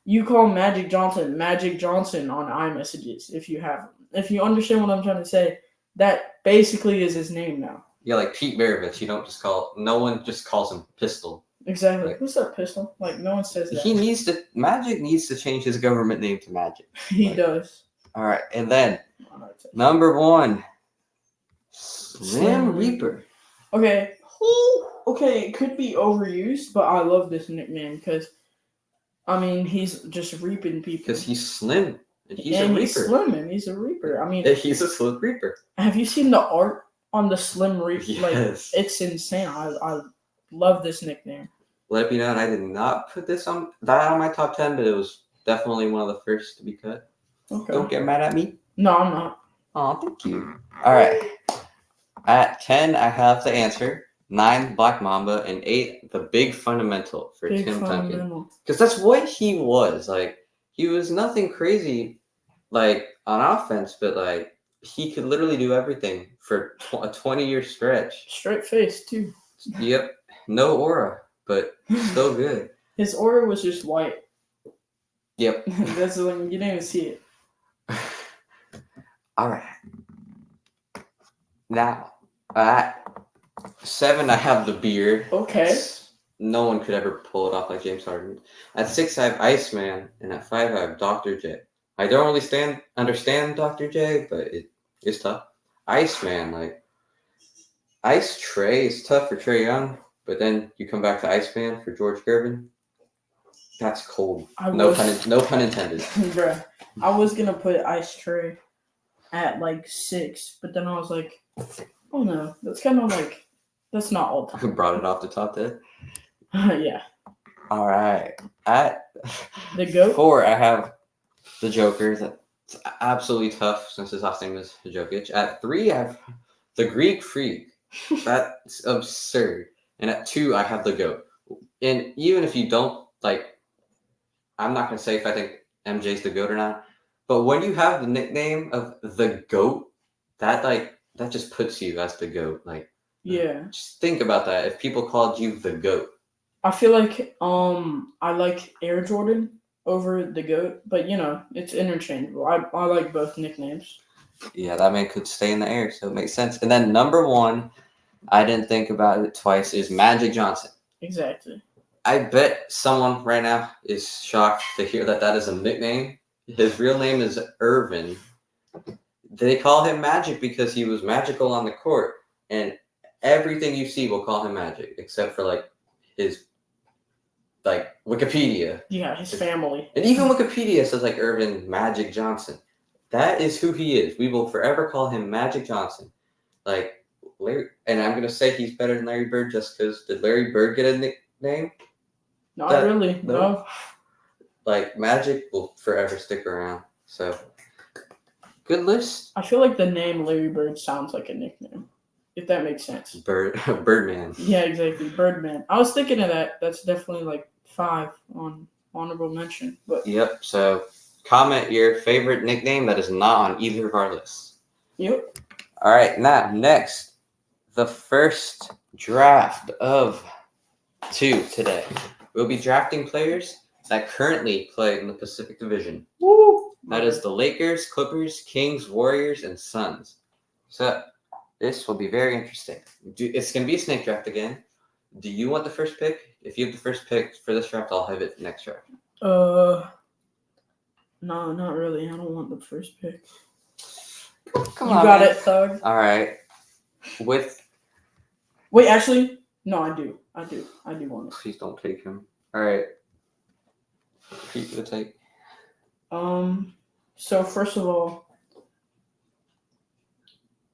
Speaker 1: You call Magic Johnson on iMessages if you have him. If you understand what I'm trying to say, that basically is his name now.
Speaker 2: Yeah, like Pete Maravich, you don't just no one just calls him Pistol.
Speaker 1: Exactly.
Speaker 2: Like,
Speaker 1: what's up, Pistol? Like, no one says that.
Speaker 2: Magic needs to change his government name to Magic.
Speaker 1: He does.
Speaker 2: All right, and then number 1, Slim Reaper.
Speaker 1: Okay, it could be overused, but I love this nickname because, I mean, he's just reaping people.
Speaker 2: Because he's slim. And he's a Reaper.
Speaker 1: He's slim and he's a Reaper. I mean,
Speaker 2: he's a Slim Reaper.
Speaker 1: Have you seen the art on the Slim Reaper?
Speaker 2: Yes.
Speaker 1: Like, it's insane. I love this nickname.
Speaker 2: Let me know, I did not put that on my top 10, but it was definitely one of the first to be cut.
Speaker 1: Okay.
Speaker 2: Don't get mad at me.
Speaker 1: No, I'm not.
Speaker 2: Oh, thank you. All right. At 10, I have the Answer. 9, Black Mamba, and 8, the Big Fundamental for Tim Duncan. Because that's what he was. Like, he was nothing crazy, like, on offense, but, like, he could literally do everything for a 20-year stretch.
Speaker 1: Straight face, too.
Speaker 2: Yep. No aura, but still good.
Speaker 1: His aura was just white.
Speaker 2: Yep.
Speaker 1: That's the one, you didn't even see it.
Speaker 2: All right. Now, at 7, I have the Beard.
Speaker 1: Okay.
Speaker 2: No one could ever pull it off like James Harden. At 6, I have Iceman, and at 5, I have Dr. J. I don't really understand Dr. J, but it is tough. Iceman, like, Ice Trey is tough for Trae Young, but then you come back to Iceman for George Gervin. That's cold. No pun intended.
Speaker 1: Bruh, I was gonna put Ice Trey at like 6, but then I was like, oh no, that's kind of like, that's not all time.
Speaker 2: Brought it off the top 10.
Speaker 1: Yeah.
Speaker 2: All right. At
Speaker 1: the GOAT?
Speaker 2: 4, I have the Joker. That's absolutely tough since his last name is Jokic. At 3, I have the Greek Freak. That's absurd. And at 2, I have the GOAT. And even if you don't, like, I'm not going to say if I think MJ's the GOAT or not, but when you have the nickname of the GOAT, that just puts you as the GOAT. Like,
Speaker 1: yeah.
Speaker 2: Just think about that. If people called you the GOAT.
Speaker 1: I feel like I like Air Jordan over the GOAT, but you know, it's interchangeable. I like both nicknames.
Speaker 2: Yeah, that man could stay in the air, so it makes sense. And then number 1, I didn't think about it twice, is Magic Johnson.
Speaker 1: Exactly.
Speaker 2: I bet someone right now is shocked to hear that is a nickname. His real name is Irvin. They call him Magic because he was magical on the court, and everything you see will call him Magic, except for like his Wikipedia.
Speaker 1: Yeah, his family.
Speaker 2: And even Wikipedia says like Irvin Magic Johnson. That is who he is. We will forever call him Magic Johnson. Like Larry, and I'm gonna say he's better than Larry Bird just because did Larry Bird get a nickname?
Speaker 1: Not really. No.
Speaker 2: Like Magic will forever stick around. So good list.
Speaker 1: I feel like the name Larry Bird sounds like a nickname, if that makes sense.
Speaker 2: Birdman.
Speaker 1: Yeah, exactly. Birdman. I was thinking of that. That's definitely like 5 on honorable mention. But
Speaker 2: yep. So comment your favorite nickname that is not on either of our lists.
Speaker 1: Yep.
Speaker 2: All right. Now next, the first draft of 2 today. We'll be drafting players that currently play in the Pacific Division.
Speaker 1: Woo!
Speaker 2: That is the Lakers, Clippers, Kings, Warriors, and Suns. So this will be very interesting. It's going to be a snake draft again. Do you want the first pick? If you have the first pick for this draft, I'll have it next draft.
Speaker 1: No, not really. I don't want the first pick.
Speaker 2: Come
Speaker 1: you
Speaker 2: on,
Speaker 1: got
Speaker 2: man.
Speaker 1: it, Thug.
Speaker 2: All right.
Speaker 1: Wait, actually, no, I do want it.
Speaker 2: Please don't take him. All right. Repeat the take.
Speaker 1: So first of all,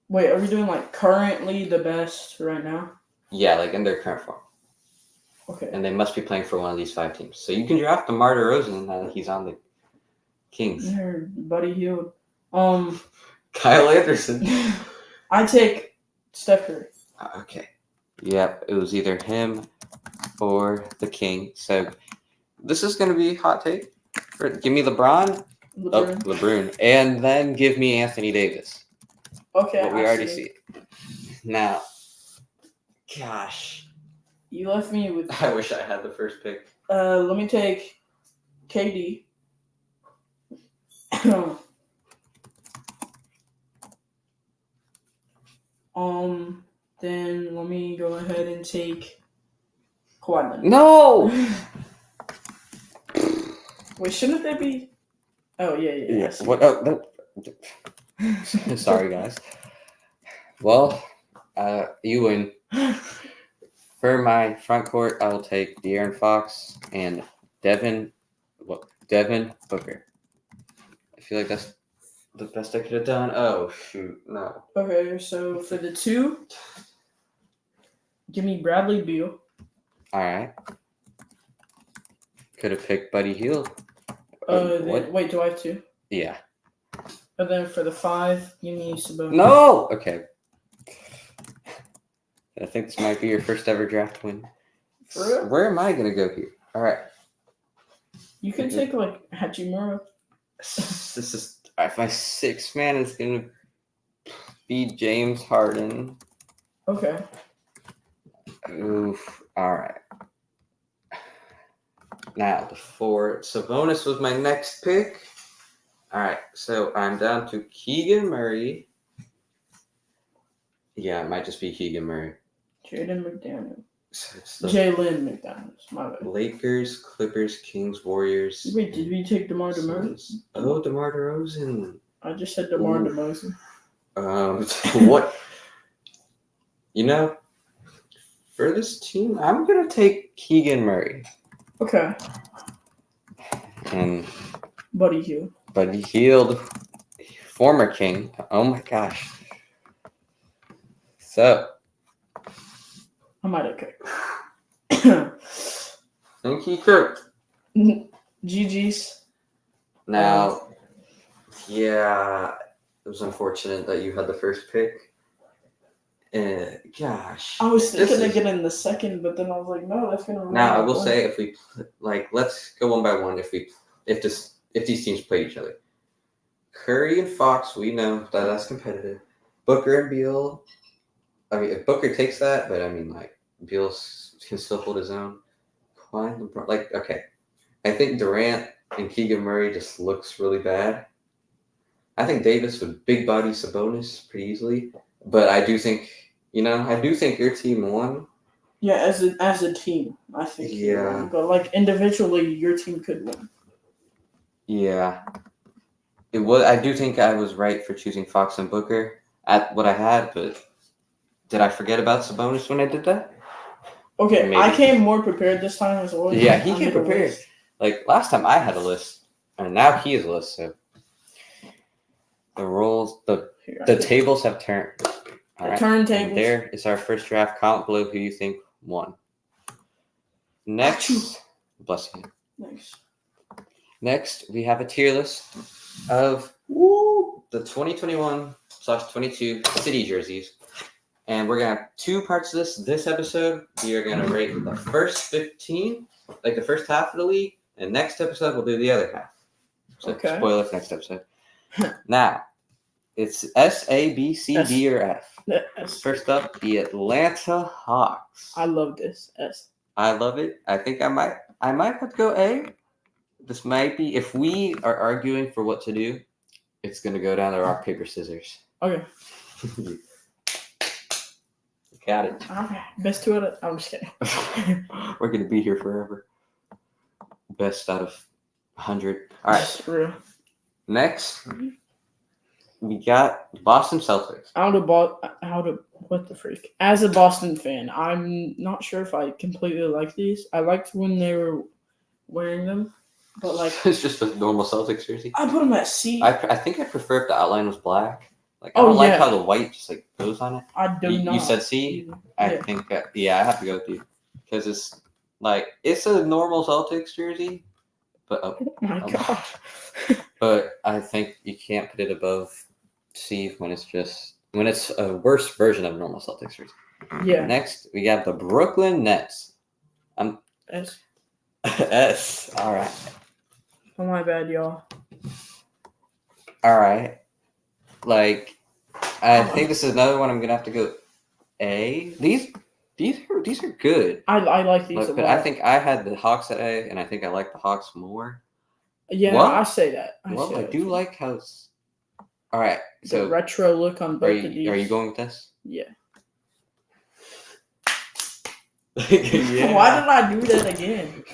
Speaker 1: wait, are we doing like currently the best right now?
Speaker 2: Yeah, like in their current form.
Speaker 1: Okay.
Speaker 2: And they must be playing for one of these 5 teams. So you can draft DeMar DeRozan now that he's on the Kings.
Speaker 1: Buddy Hield.
Speaker 2: Kyle Anderson.
Speaker 1: I take Steph Curry.
Speaker 2: Okay. Yep, it was either him or the King. So this is going to be a hot take. Give me LeBron. LeBron. And then give me Anthony Davis.
Speaker 1: Okay.
Speaker 2: What we already see. Now, gosh.
Speaker 1: You left me with...
Speaker 2: I wish I had the first pick.
Speaker 1: Let me take KD. Then let me go ahead and take Kawhi Leonard.
Speaker 2: No!
Speaker 1: Wait, shouldn't they be? Oh, yeah.
Speaker 2: Yes. What? Oh, no. Sorry, guys. Well, you win. For my front court, I will take De'Aaron Fox and Devin Booker. I feel like that's the best I could have done. Oh, shoot. No.
Speaker 1: Okay, so for the 2, give me Bradley Beal.
Speaker 2: All right. Could have picked Buddy Hield.
Speaker 1: Wait, do I have 2?
Speaker 2: Yeah.
Speaker 1: And then for the 5, give me Sabonis.
Speaker 2: No! Okay. I think this might be your first ever draft win.
Speaker 1: For real?
Speaker 2: Where am I going to go here? All right.
Speaker 1: You can take, like, Hachimura.
Speaker 2: This is... My 6th man is going to be James Harden.
Speaker 1: Okay.
Speaker 2: Oof. All right. Now, Sabonis was my next pick. All right. So I'm down to Keegan Murray. Yeah, it might just be Keegan Murray.
Speaker 1: Jalen McDaniels.
Speaker 2: So
Speaker 1: Jalen McDaniels. My bad.
Speaker 2: Lakers, Clippers, Kings, Warriors.
Speaker 1: Wait, did we take DeMar DeRozan?
Speaker 2: Oh, DeMar DeRozan.
Speaker 1: I just said DeMar DeRozan.
Speaker 2: What? You know, for this team, I'm going to take Keegan Murray.
Speaker 1: Okay.
Speaker 2: And
Speaker 1: Buddy Hield.
Speaker 2: Former King. Oh, my gosh. So.
Speaker 1: I might have cooked.
Speaker 2: I think he cooked.
Speaker 1: GG's.
Speaker 2: Now, yeah, it was unfortunate that you had the first pick. Gosh.
Speaker 1: I was thinking of getting the second, but then I was like, no, that's gonna.
Speaker 2: Now I will say, if we let's go one by one. If these teams play each other, Curry and Fox, we know that that's competitive. Booker and Beal. I mean, if Booker takes that, but I mean, like Beal can still hold his own. Okay, I think Durant and Keegan Murray just looks really bad. I think Davis would big body Sabonis pretty easily, but I do think You know, I do think your team won.
Speaker 1: Yeah, as a team, I think.
Speaker 2: Yeah.
Speaker 1: But like individually, your team could win.
Speaker 2: Yeah. It was. I do think I was right for choosing Fox and Booker at what I had, but did I forget about Sabonis when I did that?
Speaker 1: Okay,
Speaker 2: Maybe.
Speaker 1: I came more prepared this time as well.
Speaker 2: Yeah, he came prepared. Like last time I had a list, and now he has a list. So the roles, the tables have turned. All right.
Speaker 1: Turntables.
Speaker 2: There is our first draft. Comment below who you think won. Next, bless you.
Speaker 1: Thanks.
Speaker 2: Next, we have a tier list of the 2021/22 City jerseys. And we're going to have two parts of this episode. We are going to rate the first 15, like the first half of the league. And next episode, we'll do the other half. So, spoiler for next episode. Now, it's S, A, B, C, D, or F.
Speaker 1: S.
Speaker 2: First up, the Atlanta Hawks.
Speaker 1: I love this. S.
Speaker 2: I love it. I think I might have to go A. This might be, if we are arguing for what to do, it's going to go down to rock, paper, scissors.
Speaker 1: Okay.
Speaker 2: Got it.
Speaker 1: Okay. Best two out of... I'm just kidding.
Speaker 2: We're going to be here forever. Best out of 100. All right.
Speaker 1: Real.
Speaker 2: Next, we got Boston Celtics.
Speaker 1: What the freak? As a Boston fan, I'm not sure if I completely like these. I liked when they were wearing them, but like
Speaker 2: it's just a normal Celtics jersey.
Speaker 1: I put them at C.
Speaker 2: I think I prefer if the outline was black. Like I don't like how the white just like goes on it.
Speaker 1: I do not.
Speaker 2: You said C. I think that, I have to go with you because it's like it's a normal Celtics jersey, but
Speaker 1: oh my god.
Speaker 2: But I think you can't put it above C when it's a worse version of normal Celtics jersey.
Speaker 1: Yeah.
Speaker 2: Next, we got the Brooklyn Nets.
Speaker 1: S.
Speaker 2: S. All right.
Speaker 1: Oh my bad, y'all.
Speaker 2: All right. Like, I think this is another one I'm gonna have to go A. These are good.
Speaker 1: I like these a lot.
Speaker 2: But I think I had the Hawks at A, and I think I like the Hawks more.
Speaker 1: Yeah, I say that.
Speaker 2: I do like how it's... All right, so...
Speaker 1: The retro look on both of these.
Speaker 2: Are you going with this?
Speaker 1: Yeah.
Speaker 2: Yeah.
Speaker 1: Why did I do that again?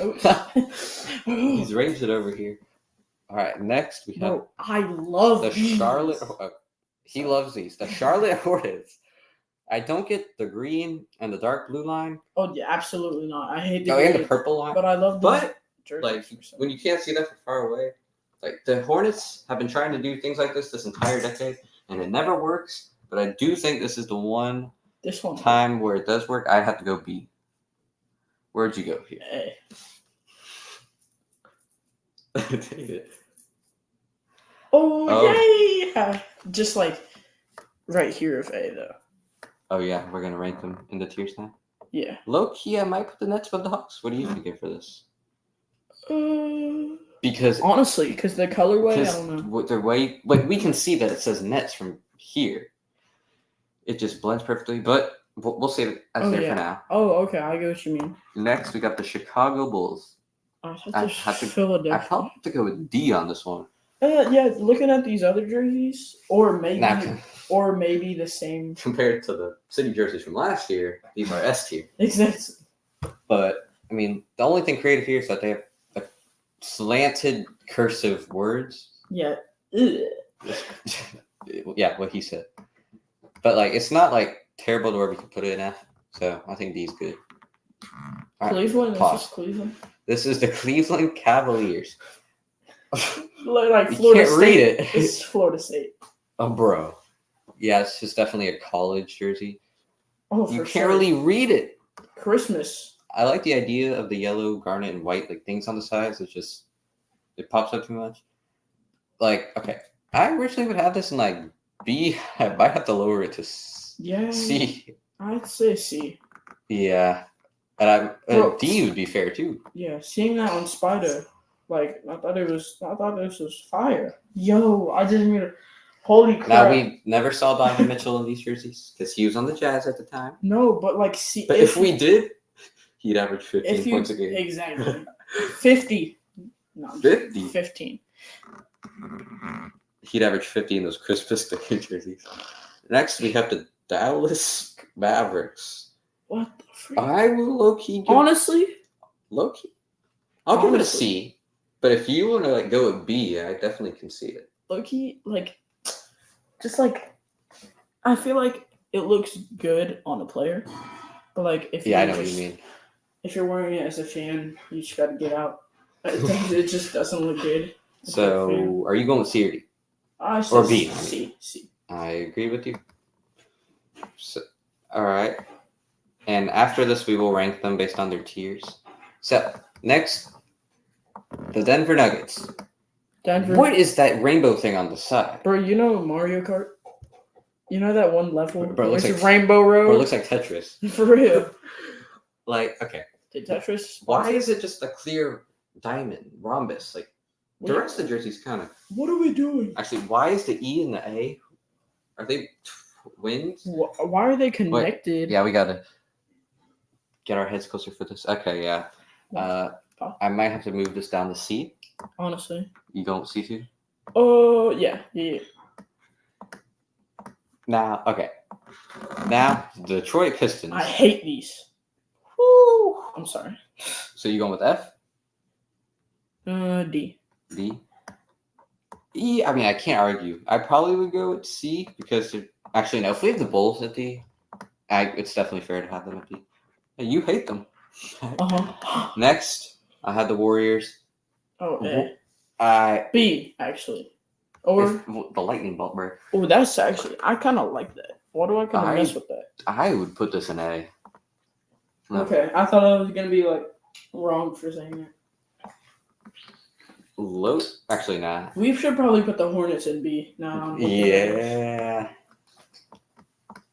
Speaker 2: He's arranged it over here. All right, next we have...
Speaker 1: Bro, I love
Speaker 2: the
Speaker 1: these.
Speaker 2: Charlotte... he loves these. The Charlotte Hornets. I don't get the green and the dark blue line.
Speaker 1: Oh, yeah, absolutely not. I hate the
Speaker 2: green. And the purple line.
Speaker 1: But I love the
Speaker 2: jerseys. Like, when you can't see that from far away, like, the Hornets have been trying to do things like this entire decade, and it never works. But I do think this is the one time where it does work. I'd have to go B. Where'd you go here?
Speaker 1: A.
Speaker 2: Take it.
Speaker 1: Oh, yay! Just like right here of A, though.
Speaker 2: Oh, yeah. We're going to rank them in the tiers now?
Speaker 1: Yeah.
Speaker 2: Low key, I might put the Nets above the Hawks. What do you think for this? Because
Speaker 1: honestly, because the colorway, I don't know.
Speaker 2: The way, like, we can see that it says Nets from here. It just blends perfectly, but we'll save it as there for now.
Speaker 1: Oh, okay. I get what you mean.
Speaker 2: Next, we got the Chicago Bulls.
Speaker 1: I have to probably have
Speaker 2: to go with D on this one.
Speaker 1: Yeah, looking at these other jerseys, or maybe the same.
Speaker 2: Compared to the City jerseys from last year, these are S tier.
Speaker 1: Exactly.
Speaker 2: But I mean, the only thing creative here is that they have slanted cursive words.
Speaker 1: Yeah.
Speaker 2: Yeah, what he said. But like, it's not like terrible to where we can put it in F. So I think D is good.
Speaker 1: All Cleveland.
Speaker 2: Right,
Speaker 1: this is Cleveland.
Speaker 2: This is the Cleveland Cavaliers.
Speaker 1: Like Florida
Speaker 2: you can't
Speaker 1: State.
Speaker 2: Read it.
Speaker 1: It's Florida State.
Speaker 2: Oh, bro. Yeah, it's just definitely a college jersey.
Speaker 1: Oh,
Speaker 2: you can't really read it.
Speaker 1: Christmas.
Speaker 2: I like the idea of the yellow, garnet, and white like things on the sides. It pops up too much. Like, okay, I originally would have this in like B. I might have to lower it to C.
Speaker 1: I'd say C.
Speaker 2: Yeah, and D would be fair too.
Speaker 1: Yeah, seeing that on Spider, like I thought this was fire. Yo, I didn't even. Holy crap!
Speaker 2: Now we never saw Donovan Mitchell in these jerseys because he was on the Jazz at the time.
Speaker 1: No, but like see,
Speaker 2: but if we did, he'd average 15 points a game.
Speaker 1: Exactly. 50. No,
Speaker 2: 50.
Speaker 1: 15.
Speaker 2: He'd average 50 in those Christmas Day jerseys. Next, we have the Dallas Mavericks.
Speaker 1: What the freak?
Speaker 2: I will low-key give
Speaker 1: Honestly,
Speaker 2: low-key. I'll give it a
Speaker 1: Honestly.
Speaker 2: C. But if you want to like go with B, I definitely can see it.
Speaker 1: low-key, like, just like, I feel like it looks good on a player, but like if
Speaker 2: Yeah, I
Speaker 1: you
Speaker 2: know what
Speaker 1: just-
Speaker 2: you mean.
Speaker 1: if you're wearing it as a fan, you just got to get out. It just doesn't look good. as a fan.
Speaker 2: So, are you going with C or D?
Speaker 1: I said
Speaker 2: or B.
Speaker 1: C.
Speaker 2: I agree with you. So, all right. And after this, we will rank them based on their tiers. So, next, the Denver Nuggets.
Speaker 1: Denver.
Speaker 2: What is that rainbow thing on the side?
Speaker 1: Bro, you know Mario Kart? You know that one level?
Speaker 2: Bro, it looks
Speaker 1: There's
Speaker 2: like-
Speaker 1: a Rainbow Road?
Speaker 2: Bro, it looks like Tetris.
Speaker 1: For real.
Speaker 2: Like, okay.
Speaker 1: Did Tetris?
Speaker 2: Why is it just a clear diamond rhombus? Like, the rest of the jerseys kind of.
Speaker 1: What are we doing?
Speaker 2: Actually, why is the E and the A? Are they twins?
Speaker 1: Why are they connected?
Speaker 2: Yeah, we gotta get our heads closer for this. Okay, yeah. I might have to move this down to C.
Speaker 1: Honestly.
Speaker 2: You don't see C?
Speaker 1: Oh, yeah.
Speaker 2: Now, okay. Now, the Detroit Pistons.
Speaker 1: I hate these. Woo! I'm sorry.
Speaker 2: So you going with F?
Speaker 1: D.
Speaker 2: D? E, I mean, I can't argue. I probably would go with C because actually, no, if we have the Bulls at D, it's definitely fair to have them at D. Hey, you hate them.
Speaker 1: Uh-huh.
Speaker 2: Next, I had the Warriors.
Speaker 1: Oh, A. B, actually. Or,
Speaker 2: The lightning bolt, bro.
Speaker 1: oh, that's actually, I kind of like that. Why do I kind of mess with that?
Speaker 2: I would put this in A. No.
Speaker 1: Okay, I thought I was going to be, like, wrong for saying that.
Speaker 2: Low? Actually, nah.
Speaker 1: We should probably put the Hornets in B. No.
Speaker 2: Yeah.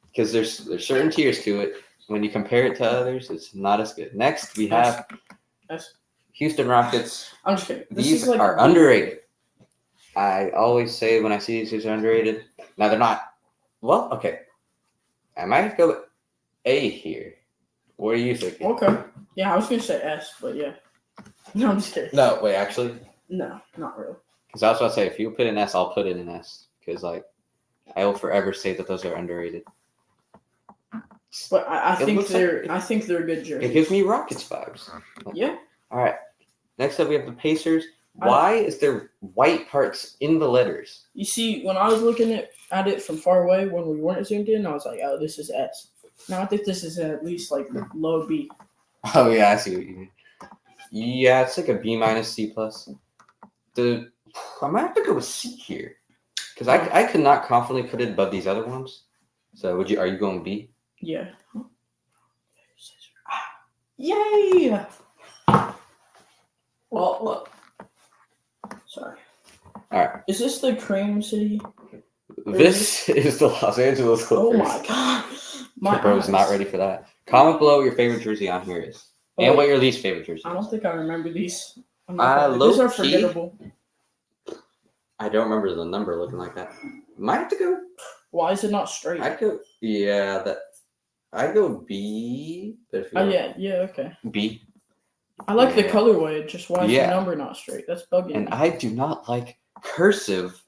Speaker 2: Because there's certain tiers to it. When you compare it to others, it's not as good. Next, we have Houston Rockets.
Speaker 1: I'm just kidding.
Speaker 2: These are underrated. I always say when I see these are underrated. Now, they're not. Well, okay. I might go with A here. What are you thinking?
Speaker 1: Okay. Yeah, I was going to say S, but yeah. No, I'm just kidding.
Speaker 2: No, wait, actually.
Speaker 1: No, not really.
Speaker 2: Because I was about to say, if you put an S, I'll put it in S. Because, like, I will forever say that those are underrated.
Speaker 1: But I think
Speaker 2: looks
Speaker 1: I think they're good jerseys.
Speaker 2: It gives me Rockets vibes.
Speaker 1: Yeah.
Speaker 2: All right. Next up, we have the Pacers. Why is there white parts in the letters?
Speaker 1: You see, when I was looking at it from far away when we weren't zoomed in, I was like, oh, this is S. Now I think this is at least like low B.
Speaker 2: Oh, yeah, I see what you mean. Yeah, it's like a B minus C plus. I might have to go with C here. Because I could not confidently put it above these other ones. So are you going B?
Speaker 1: Yeah. Yay! Well, look. Sorry.
Speaker 2: All right.
Speaker 1: Is this the Cream City?
Speaker 2: This is the Los Angeles Clippers.
Speaker 1: Oh my god. My
Speaker 2: Bro is not ready for that. Comment below what your favorite jersey on here is. And what your least favorite jersey is.
Speaker 1: I don't think I remember these. These
Speaker 2: low
Speaker 1: are
Speaker 2: key.
Speaker 1: forgettable.
Speaker 2: I don't remember the number looking like that. Might have to go.
Speaker 1: Why is it not straight?
Speaker 2: I'd go B. But if
Speaker 1: yeah, okay.
Speaker 2: B.
Speaker 1: I like the
Speaker 2: Yeah.
Speaker 1: colorway, just why is
Speaker 2: Yeah.
Speaker 1: the number not straight? That's bugging
Speaker 2: And
Speaker 1: me.
Speaker 2: I do not like cursive,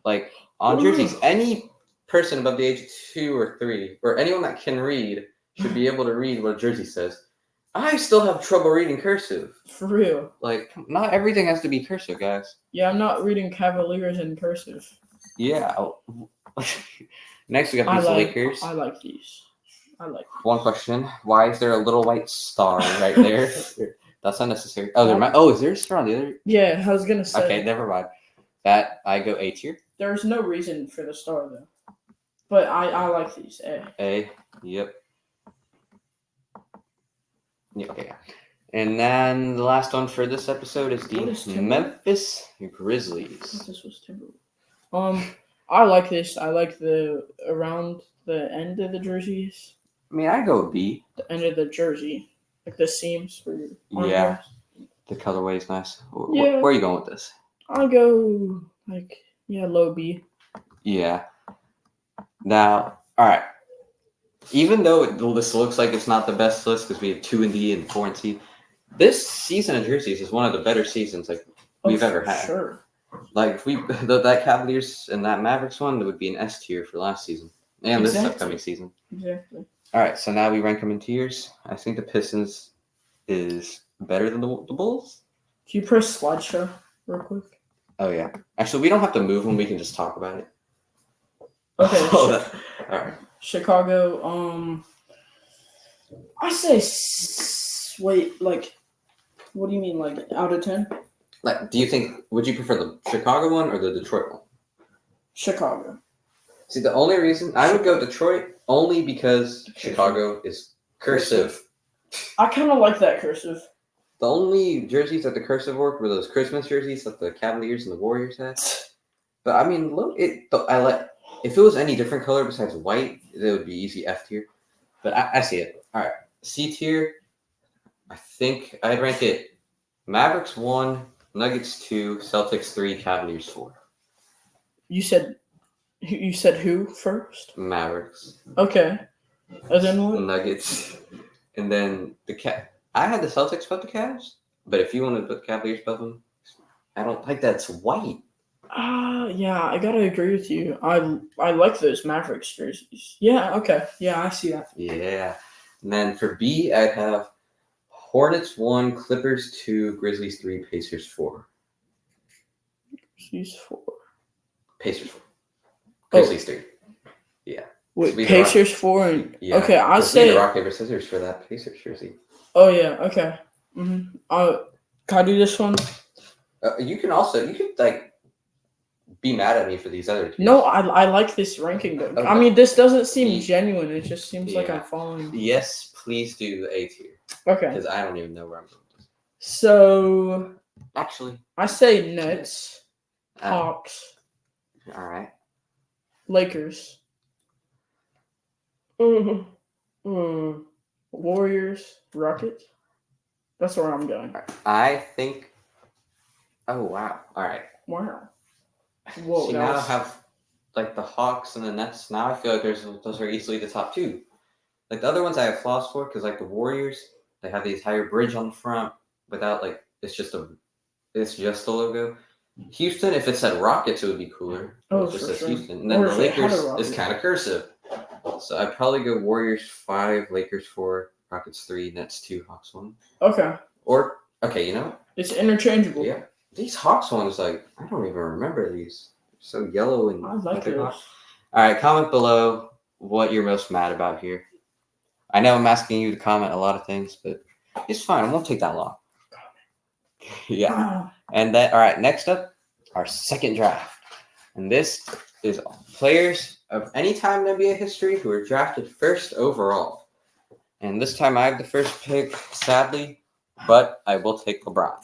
Speaker 2: like on jerseys. Any person above the age of 2 or 3, or anyone that can read, should be able to read what a jersey says. I still have trouble reading cursive.
Speaker 1: For real.
Speaker 2: Like, not everything has to be cursive, guys.
Speaker 1: Yeah, I'm not reading Cavaliers in cursive.
Speaker 2: Yeah. Next, we got these Lakers.
Speaker 1: I like these.
Speaker 2: One question: why is there a little white star right there? That's unnecessary. Oh, is there a star on the other?
Speaker 1: Yeah, I was gonna say.
Speaker 2: Okay, never mind. That I go A tier.
Speaker 1: There's no reason for the star though, but I like these.
Speaker 2: A. Yep. Yeah. Okay. And then the last one for this episode is the Memphis Grizzlies.
Speaker 1: This was Timberwolves. I like this. I like the around the end of the jerseys.
Speaker 2: I mean, I go B.
Speaker 1: The end of the jersey, like the seams for your arm
Speaker 2: Yeah.
Speaker 1: hairs.
Speaker 2: The colorway is nice.
Speaker 1: Yeah.
Speaker 2: Where are you going with this?
Speaker 1: I go low B.
Speaker 2: Yeah. Now, all right. Even though this looks like it's not the best list because we have 2 in D and 4 in C, this season of jerseys is one of the better seasons we've ever had.
Speaker 1: Sure.
Speaker 2: Like if that Cavaliers and that Mavericks one, that would be an S tier for last season. And this
Speaker 1: Exactly.
Speaker 2: upcoming season.
Speaker 1: Exactly.
Speaker 2: All right, so now we rank them in tiers. I think the Pistons is better than the Bulls.
Speaker 1: Can you press slideshow real quick?
Speaker 2: Oh, yeah. Actually, we don't have to move them. We can just talk about it.
Speaker 1: Okay.
Speaker 2: All right.
Speaker 1: Chicago. I say. Wait, like, what do you mean, like out of 10?
Speaker 2: Like, would you prefer the Chicago one or the Detroit one?
Speaker 1: Chicago.
Speaker 2: See, the only reason I would go Detroit only because Chicago is cursive.
Speaker 1: I kind of like that cursive.
Speaker 2: The only jerseys that the cursive worked were those Christmas jerseys that the Cavaliers and the Warriors had. But I mean, look, if it was any different color besides white, it would be easy F tier. But I see it. All right, C tier. I think I'd rank it Mavericks 1, Nuggets 2, Celtics 3, Cavaliers 4.
Speaker 1: You said who first?
Speaker 2: Mavericks.
Speaker 1: Okay. And then what?
Speaker 2: Nuggets. And then I had the Celtics above the Cavs, but if you want to put the Cavaliers above them, I don't like that's white.
Speaker 1: Yeah, I gotta agree with you. I like those Mavericks jerseys. Yeah, okay. Yeah, I see that.
Speaker 2: Yeah. And then for B, I'd have Hornets 1, Clippers 2, Grizzlies 3, Pacers 4.
Speaker 1: Grizzlies 4.
Speaker 2: Pacers 4. Grizzlies 3. Yeah.
Speaker 1: Wait,
Speaker 2: So
Speaker 1: Pacers 4 and
Speaker 2: yeah.
Speaker 1: Okay, I'd say
Speaker 2: the rock paper scissors for that Pacers jersey.
Speaker 1: Oh yeah, okay. Can I do this one?
Speaker 2: You could like be mad at me for these other two.
Speaker 1: No, I like this ranking though.
Speaker 2: Okay.
Speaker 1: I mean, this doesn't seem genuine. It just seems like I'm following.
Speaker 2: Yes, please do the A tier.
Speaker 1: Okay.
Speaker 2: Because I don't even know where I'm going.
Speaker 1: So
Speaker 2: actually,
Speaker 1: I say Nets, Hawks,
Speaker 2: all right,
Speaker 1: Lakers, Warriors, Rockets. That's where I'm going.
Speaker 2: I think. Oh wow! All right.
Speaker 1: Wow. Whoa.
Speaker 2: See, now I have like the Hawks and the Nets. Now I feel like those are easily the top two. Like the other ones I have flaws for because like the Warriors, they have the entire bridge on the front without like it's just a logo. Houston, if it said Rockets, it would be cooler.
Speaker 1: Oh,
Speaker 2: it just
Speaker 1: for
Speaker 2: says
Speaker 1: sure.
Speaker 2: Houston. And then the Lakers is kind of cursive. So I'd probably go Warriors 5, Lakers 4, Rockets 3, Nets 2, Hawks 1.
Speaker 1: Okay.
Speaker 2: Or okay, you know?
Speaker 1: It's interchangeable.
Speaker 2: Yeah. These Hawks ones, like I don't even remember these. They're so yellow and
Speaker 1: I like those.
Speaker 2: All right, comment below what you're most mad about here. I know I'm asking you to comment a lot of things, but it's fine. It won't take that long. Yeah. And then, all right, next up, our second draft. And this is players of any time in NBA history who were drafted first overall. And this time I have the first pick, sadly, but I will take LeBron.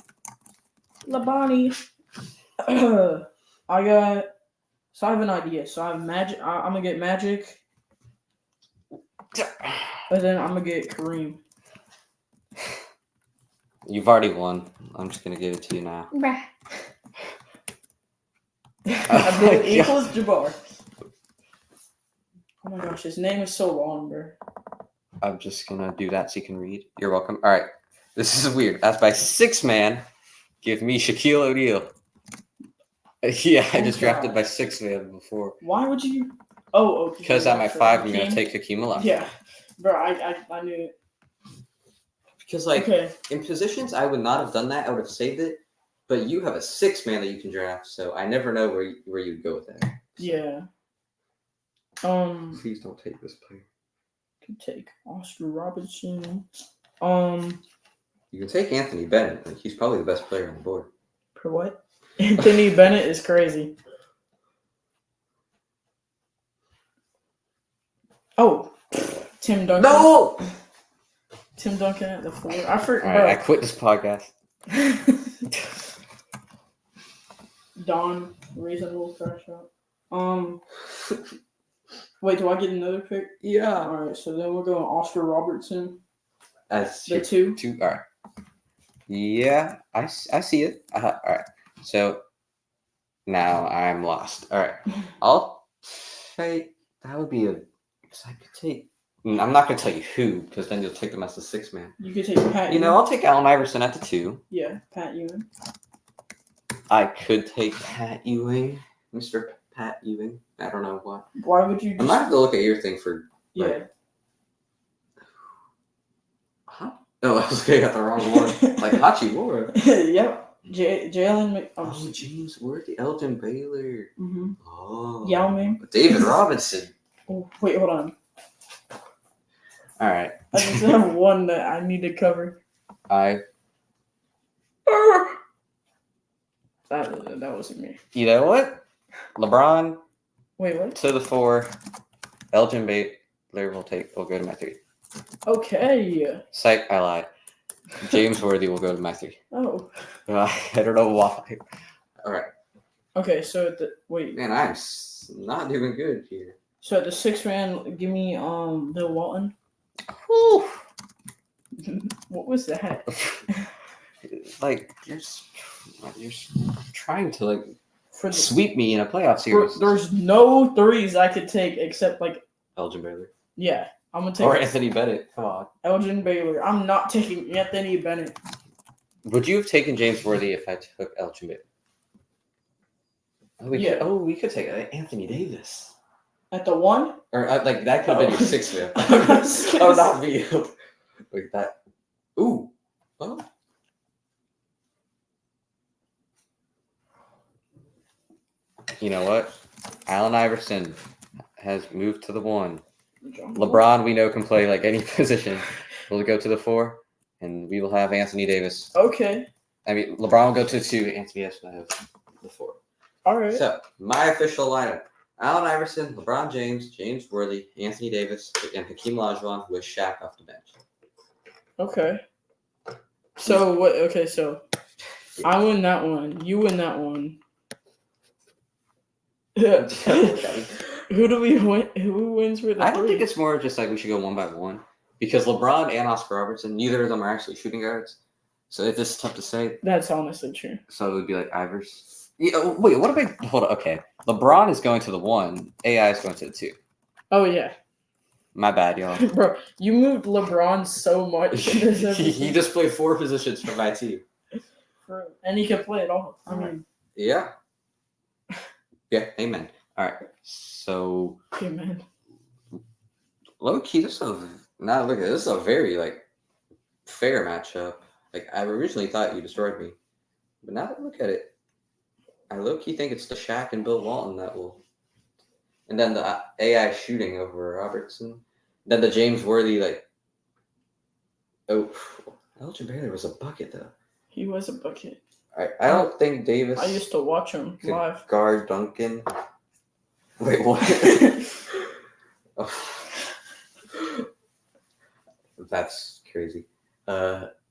Speaker 1: Labani. I have an idea. So I have Magic. I'm going to get Magic. And then I'm going to get Kareem.
Speaker 2: You've already won. I'm just going to give it to you now.
Speaker 1: Abdul equals Jabbar. Oh my gosh, his name is so long, bro.
Speaker 2: I'm just going to do that so you can read. You're welcome. All right. This is weird. That's by 6-man. Give me Shaquille O'Neal. Yeah, I just drafted by 6-man before.
Speaker 1: Why would you? Oh,
Speaker 2: because I'm at 5, I'm going to take Hakeem Olajuwon.
Speaker 1: Yeah, bro, I knew it.
Speaker 2: Because, like, in positions, I would not have done that. I would have saved it. But you have a 6-man that you can draft, so I never know where you'd go with that.
Speaker 1: Yeah.
Speaker 2: Please don't take this player.
Speaker 1: Could take Oscar Robertson.
Speaker 2: You can take Anthony Bennett. Like, he's probably the best player on the board.
Speaker 1: For what? Anthony Bennett is crazy. Oh, Tim Duncan.
Speaker 2: No!
Speaker 1: Tim Duncan at the 4. I forgot.
Speaker 2: All right, I quit this podcast.
Speaker 1: Don, reasonable cash out. Wait, do I get another pick?
Speaker 2: Yeah.
Speaker 1: All right, so then we'll go on Oscar Robertson.
Speaker 2: As
Speaker 1: the 2.
Speaker 2: All right. Yeah, I see it. All right. So now I'm lost. All right. I'll say that would be because I could take. I'm not going to tell you who, because then you'll take them as the 6-man.
Speaker 1: You could take Pat.
Speaker 2: I'll take Allen Iverson at the 2.
Speaker 1: Yeah, Pat Ewing.
Speaker 2: I could take Pat Ewing, Mr. Pat Ewing. I don't know why.
Speaker 1: Why would you?
Speaker 2: I might have to look at your thing for.
Speaker 1: Yeah.
Speaker 2: Huh? Oh, I was looking at the wrong one. Like Hachimura.
Speaker 1: Yep. Jalen.
Speaker 2: James Worthy, Elgin Baylor.
Speaker 1: Mm-hmm.
Speaker 2: Oh.
Speaker 1: Yao Ming.
Speaker 2: David Robinson.
Speaker 1: Oh, wait, hold on.
Speaker 2: All right.
Speaker 1: I just have one that I need to cover. That wasn't me.
Speaker 2: You know what? LeBron.
Speaker 1: Wait, what?
Speaker 2: To the 4. Elgin Baylor will go to my 3.
Speaker 1: Okay.
Speaker 2: Psych, I lied. James Worthy will go to my 3.
Speaker 1: Oh.
Speaker 2: I don't know why. All right.
Speaker 1: Okay, so wait.
Speaker 2: Man, I'm not doing good here.
Speaker 1: So at the 6th man, give me Bill Walton.
Speaker 2: Whew.
Speaker 1: What was that?
Speaker 2: Like you're trying to like sweep me in a playoff series.
Speaker 1: There's no threes I could take except like
Speaker 2: Elgin Baylor.
Speaker 1: Yeah, I'm gonna take
Speaker 2: or Anthony Bennett. Come on,
Speaker 1: Elgin Baylor. I'm not taking Anthony Bennett.
Speaker 2: Would you have taken James Worthy if I took Elgin Baylor? We could take Anthony Davis
Speaker 1: at the 1,
Speaker 2: or like that could have been your 6th man. Oh, not me. Like that. Ooh. Oh. You know what? Allen Iverson has moved to the 1. LeBron, we know, can play like any position. We'll go to the 4, and we will have Anthony Davis.
Speaker 1: Okay.
Speaker 2: I mean, LeBron will go to 2. Anthony Davis will have the 4.
Speaker 1: All right.
Speaker 2: So, my official lineup. Allen Iverson, LeBron James, James Worthy, Anthony Davis, and Hakeem Olajuwon with Shaq off the bench.
Speaker 1: Okay. So, what? Okay, so I win that one. You win that one. Who do we win? Who wins for the
Speaker 2: I don't
Speaker 1: 3?
Speaker 2: think it's more just like we should go 1 by 1 because LeBron and Oscar Robertson, neither of them are actually shooting guards. So it's just tough to say.
Speaker 1: That's honestly true.
Speaker 2: So it would be like Ivers. Yeah, wait, what about? Hold on. Okay, LeBron is going to the 1. AI is going to the 2.
Speaker 1: Oh yeah.
Speaker 2: My bad, y'all.
Speaker 1: Bro, you moved LeBron so much.
Speaker 2: He just played 4 positions for my team.
Speaker 1: And he can play it all. I mean.
Speaker 2: Yeah. Yeah. Amen. All right. So.
Speaker 1: Amen.
Speaker 2: Low key, this is a very like fair matchup. Like I originally thought you destroyed me, but now that I look at it, I low key think it's the Shaq and Bill Walton that will. And then the AI shooting over Robertson. Then the James Worthy, like, Elgin Baylor was a bucket, though.
Speaker 1: He was a bucket.
Speaker 2: I don't think Davis.
Speaker 1: I used to watch him live.
Speaker 2: Guard Duncan. Wait, what? Oh. That's crazy.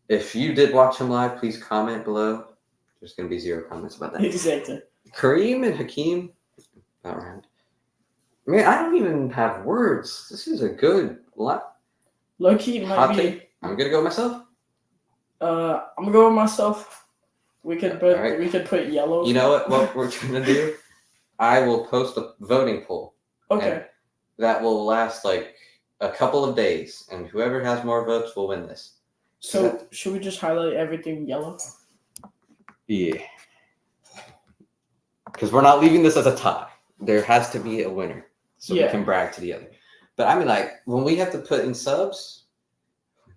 Speaker 2: If you did watch him live, please comment below. There's going to be 0 comments about that.
Speaker 1: Exactly.
Speaker 2: Kareem and Hakeem, not around. Man, I don't even have words. This is a good lot.
Speaker 1: Low-key might be.
Speaker 2: I'm gonna go myself.
Speaker 1: I'm gonna go with myself. We could put yellow.
Speaker 2: You know what we're gonna do? I will post a voting poll.
Speaker 1: Okay.
Speaker 2: That will last like a couple of days, and whoever has more votes will win this.
Speaker 1: So should we just highlight everything yellow?
Speaker 2: Yeah. Because we're not leaving this as a tie. There has to be a winner. So we can brag to the other. But I mean, like, when we have to put in subs,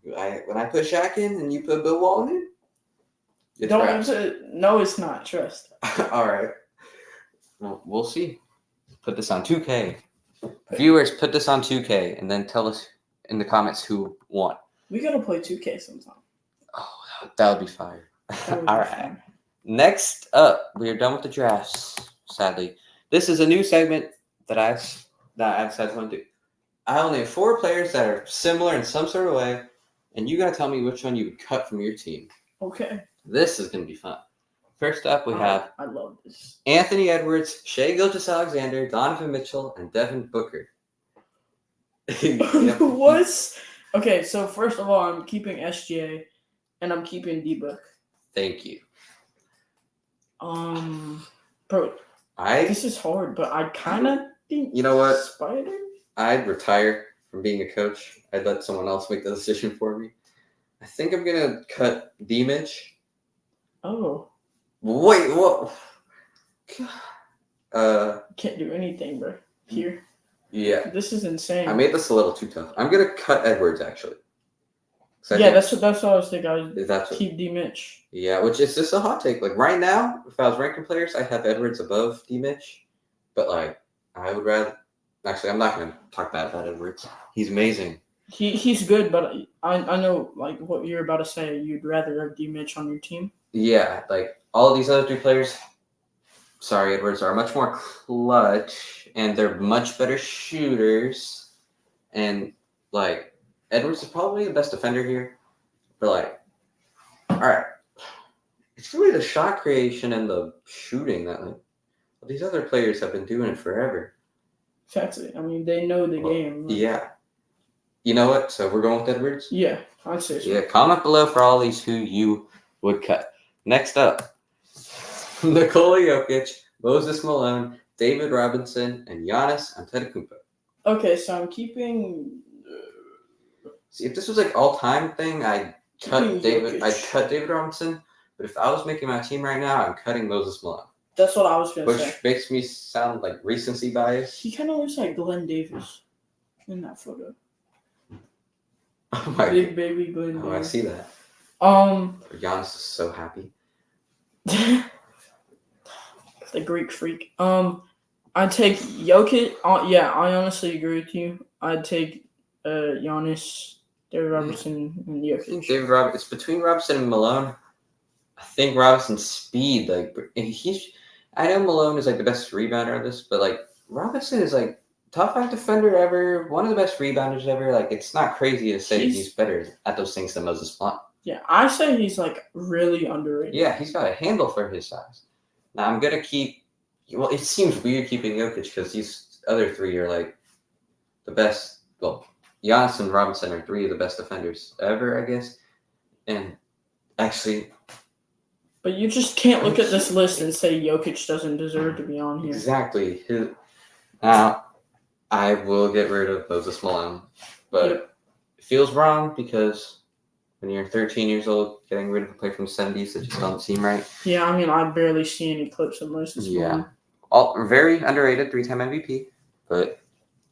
Speaker 2: when I put Shaq in and you put Bill Walton in,
Speaker 1: no, it's not. Trust.
Speaker 2: All right. Well, we'll see. Put this on 2K. Viewers, put this on 2K and then tell us in the comments who won.
Speaker 1: We gotta play 2K sometime.
Speaker 2: Oh, that would be fire. All right. Fun. Next up, we are done with the drafts, sadly. This is a new segment that I've decided to do. I'll name 4 players that are similar in some sort of way, and you gotta tell me which one you would cut from your team.
Speaker 1: Okay. This
Speaker 2: is gonna be fun. First up, we have
Speaker 1: I love this.
Speaker 2: Anthony Edwards, Shai Gilgeous-Alexander, Donovan Mitchell, and Devin Booker.
Speaker 1: What? Okay, so first of all, I'm keeping SGA, and I'm keeping D-Book.
Speaker 2: Thank you.
Speaker 1: Bro, this is hard, but I kind of think.
Speaker 2: You know what?
Speaker 1: Spider.
Speaker 2: I'd retire from being a coach. I'd let someone else make the decision for me. I think I'm gonna cut D-Mitch.
Speaker 1: Oh.
Speaker 2: Wait, what?
Speaker 1: Can't do anything, bro. Here.
Speaker 2: Yeah.
Speaker 1: This is insane.
Speaker 2: I made this a little too tough. I'm gonna cut Edwards actually.
Speaker 1: Yeah, that's what I was thinking. I would
Speaker 2: That's
Speaker 1: keep D Mitch.
Speaker 2: Yeah, which is just a hot take. Like right now, if I was ranking players, I'd have Edwards above D Mitch. But like I would rather actually I'm not gonna talk bad about Edwards. He's amazing.
Speaker 1: He's good, but I know like what you're about to say. You'd rather have D Mitch on your team.
Speaker 2: Yeah, like all of these other three players, sorry, Edwards, are much more clutch and they're much better shooters. And like Edwards is probably the best defender here. But like, all right, it's really the shot creation and the shooting that like these other players have been doing it forever.
Speaker 1: Exactly. I mean, they know the game. Like,
Speaker 2: yeah. You know what? So we're going with Edwards?
Speaker 1: Yeah, I'd say so.
Speaker 2: Yeah, comment below for all these who you would cut. Next up, Nikola Jokic, Moses Malone, David Robinson, and Giannis Antetokounmpo.
Speaker 1: Okay, so I'm keeping.
Speaker 2: See, if this was like all-time thing, I'd cut David Robinson. But if I was making my team right now, I'm cutting Moses Malone.
Speaker 1: That's what I was gonna say.
Speaker 2: Which makes me sound like recency bias.
Speaker 1: He kind of looks like Glenn Davis in that photo.
Speaker 2: Oh my
Speaker 1: Big
Speaker 2: God.
Speaker 1: baby Glenn Davis.
Speaker 2: I see that. Giannis is so happy.
Speaker 1: The Greek freak. I'd take Jokic. Yeah, I honestly agree with you. I'd take Giannis, David Robinson, and Jokic.
Speaker 2: It's between Robinson and Malone. I think Robinson's speed, like, I know Malone is like the best rebounder of this, but like Robinson is like top 5 defender ever, one of the best rebounders ever. Like, it's not crazy to say he's better at those things than Moses Malone.
Speaker 1: Yeah, I say he's like really underrated.
Speaker 2: Yeah, he's got a handle for his size. Now I'm gonna keep. Well, it seems weird keeping Jokic because these other three are like the best. Well, Giannis and Robinson are 3 of the best defenders ever, I guess. And actually,
Speaker 1: but you just can't look at this list and say Jokic doesn't deserve to be on here.
Speaker 2: Exactly. Now, I will get rid of Moses Malone, but it feels wrong because when you're 13 years old, getting rid of a player from the 70s, it just doesn't seem right.
Speaker 1: Yeah, I mean, I barely see any clips of Moses Malone.
Speaker 2: All very underrated, 3-time MVP, but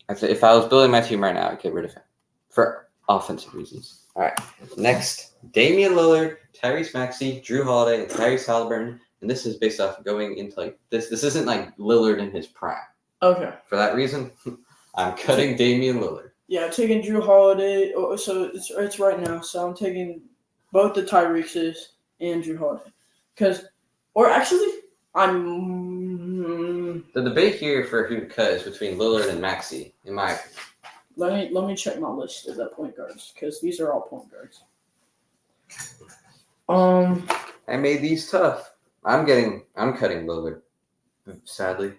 Speaker 2: if I was building my team right now, I'd get rid of him for offensive reasons. All right, next, Damian Lillard, Tyrese Maxey, Drew Holiday, and Tyrese Halliburton, and this is based off going into like this. This isn't like Lillard in his prime.
Speaker 1: Okay.
Speaker 2: For that reason, I'm cutting Damian Lillard.
Speaker 1: Yeah, I'm taking Drew Holiday. Oh, so it's right now. So I'm taking both the Tyreek's and Drew Holiday, I'm.
Speaker 2: The debate here for who to cut is between Lillard and Maxey, in my opinion.
Speaker 1: Let me check my list of that point guards because these are all point guards.
Speaker 2: I made these tough. I'm cutting Lillard. Sadly,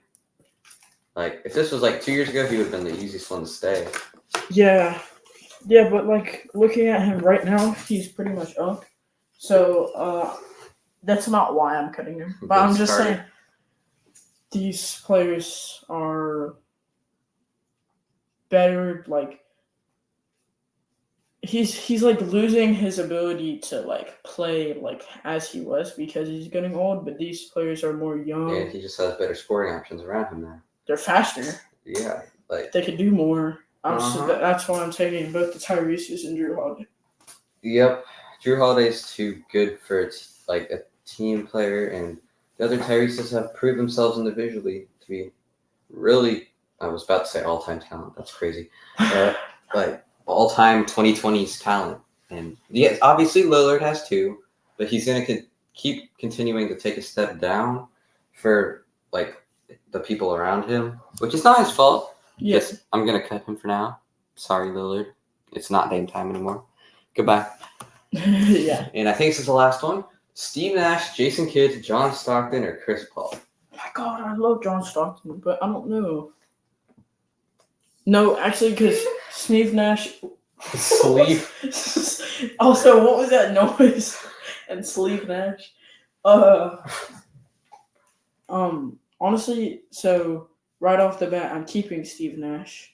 Speaker 2: like if this was like 2 years ago, he would have been the easiest one to stay.
Speaker 1: Yeah, but like looking at him right now, he's pretty much up. So that's not why I'm cutting him. But I'm just saying these players are better. Like he's like losing his ability to like play like as he was because he's getting old. But these players are more young.
Speaker 2: And he just has better scoring options around him now.
Speaker 1: They're faster.
Speaker 2: Yeah, like
Speaker 1: they could do more. So that's why I'm taking both the Tyrese's and Drew Holiday.
Speaker 2: Yep, Drew Holiday's too good for like a team player, and the other Tyrese's have proved themselves individually to be really. I was about to say all-time talent. That's crazy. Like all-time 2020s talent, and yes, obviously Lillard has too, but he's gonna keep continuing to take a step down for like the people around him, which is not his fault. Yes, I'm going to cut him for now. Sorry, Lillard. It's not Dame time anymore. Goodbye.
Speaker 1: Yeah.
Speaker 2: And I think this is the last one. Steve Nash, Jason Kidd, John Stockton, or Chris Paul?
Speaker 1: Oh my God, I love John Stockton, but I don't know. No, actually, because Steve Nash...
Speaker 2: Sleeve.
Speaker 1: Also, what was that noise? And Sleeve Nash. Honestly, so... Right off the bat, I'm keeping Steve Nash.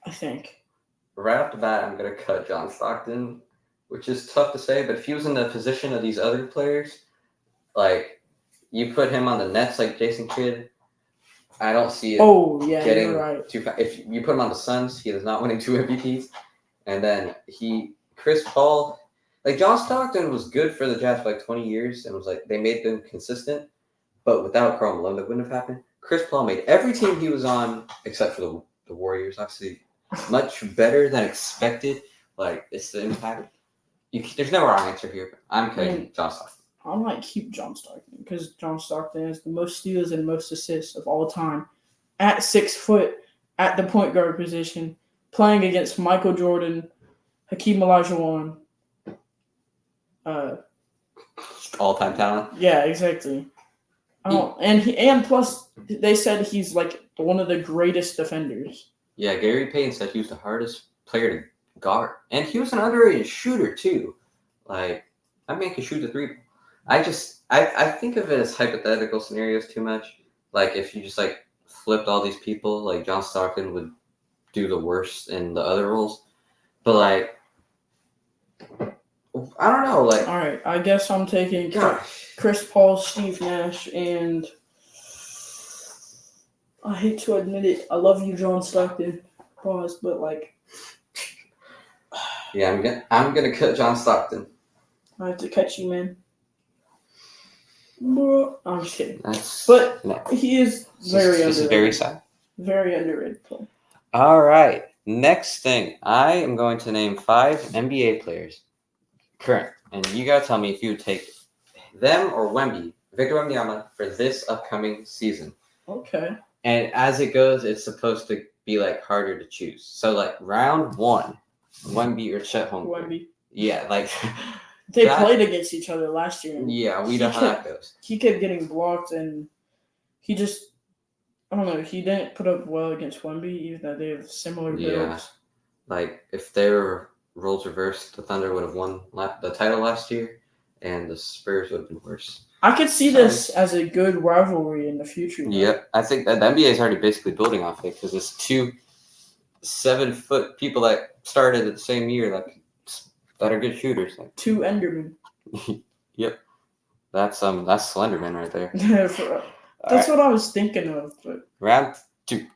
Speaker 1: I think.
Speaker 2: Right off the bat, I'm going to cut John Stockton, which is tough to say, but if he was in the position of these other players, like, you put him on the Nets like Jason Kidd, I don't see it
Speaker 1: Oh yeah,
Speaker 2: getting
Speaker 1: you're right.
Speaker 2: too fast. If you put him on the Suns, he is not winning 2 MVPs. And then Chris Paul, like John Stockton was good for the Jazz for like 20 years and was like they made them consistent, but without Karl Malone that wouldn't have happened. Chris Paul made every team he was on except for the Warriors, obviously, much better than expected. Like it's the impact. There's no wrong answer here. But I'm kidding, John Stockton.
Speaker 1: I might keep John Stockton because John Stockton has the most steals and most assists of all time at 6 foot at the point guard position, playing against Michael Jordan, Hakeem Olajuwon.
Speaker 2: All-time talent.
Speaker 1: Yeah, exactly. And plus they said he's like one of the greatest defenders.
Speaker 2: Yeah, Gary Payton said he was the hardest player to guard, and he was an underrated shooter too. Like that man can shoot the three. I think of it as hypothetical scenarios too much. Like if you just like flipped all these people, like John Stockton would do the worst in the other roles. But like I don't know, like
Speaker 1: all right, I guess I'm taking Chris Paul, Steve Nash, and I hate to admit it, I love you, John Stockton. Pause, but like
Speaker 2: yeah, I'm gonna cut John Stockton.
Speaker 1: I have to cut you, man. I'm just kidding. He is very underrated.
Speaker 2: This is very sad.
Speaker 1: Very underrated player.
Speaker 2: All right. Next thing, I am going to name 5 NBA players, current, and you gotta tell me if you would take them or Victor Wembanyama, for this upcoming season.
Speaker 1: Okay.
Speaker 2: And as it goes, it's supposed to be like harder to choose. So like round 1, Wemby or Chet Holmgren.
Speaker 1: Wemby.
Speaker 2: Yeah, like.
Speaker 1: They played against each other last year.
Speaker 2: Yeah, we know how that goes.
Speaker 1: He kept getting blocked, and he just, I don't know, he didn't put up well against Wemby, even though they have similar builds.
Speaker 2: Yeah, like if their roles reversed, the Thunder would have won the title last year, and the Spurs would have been worse.
Speaker 1: I could see this as a good rivalry in the future.
Speaker 2: Yep, I think that the NBA is already basically building off it because it's 2 7-foot people that started at the same year, like. That are good shooters. Like
Speaker 1: 2 Endermen.
Speaker 2: Yep. That's Slenderman right there.
Speaker 1: That's what I was thinking of. But.
Speaker 2: Round 2.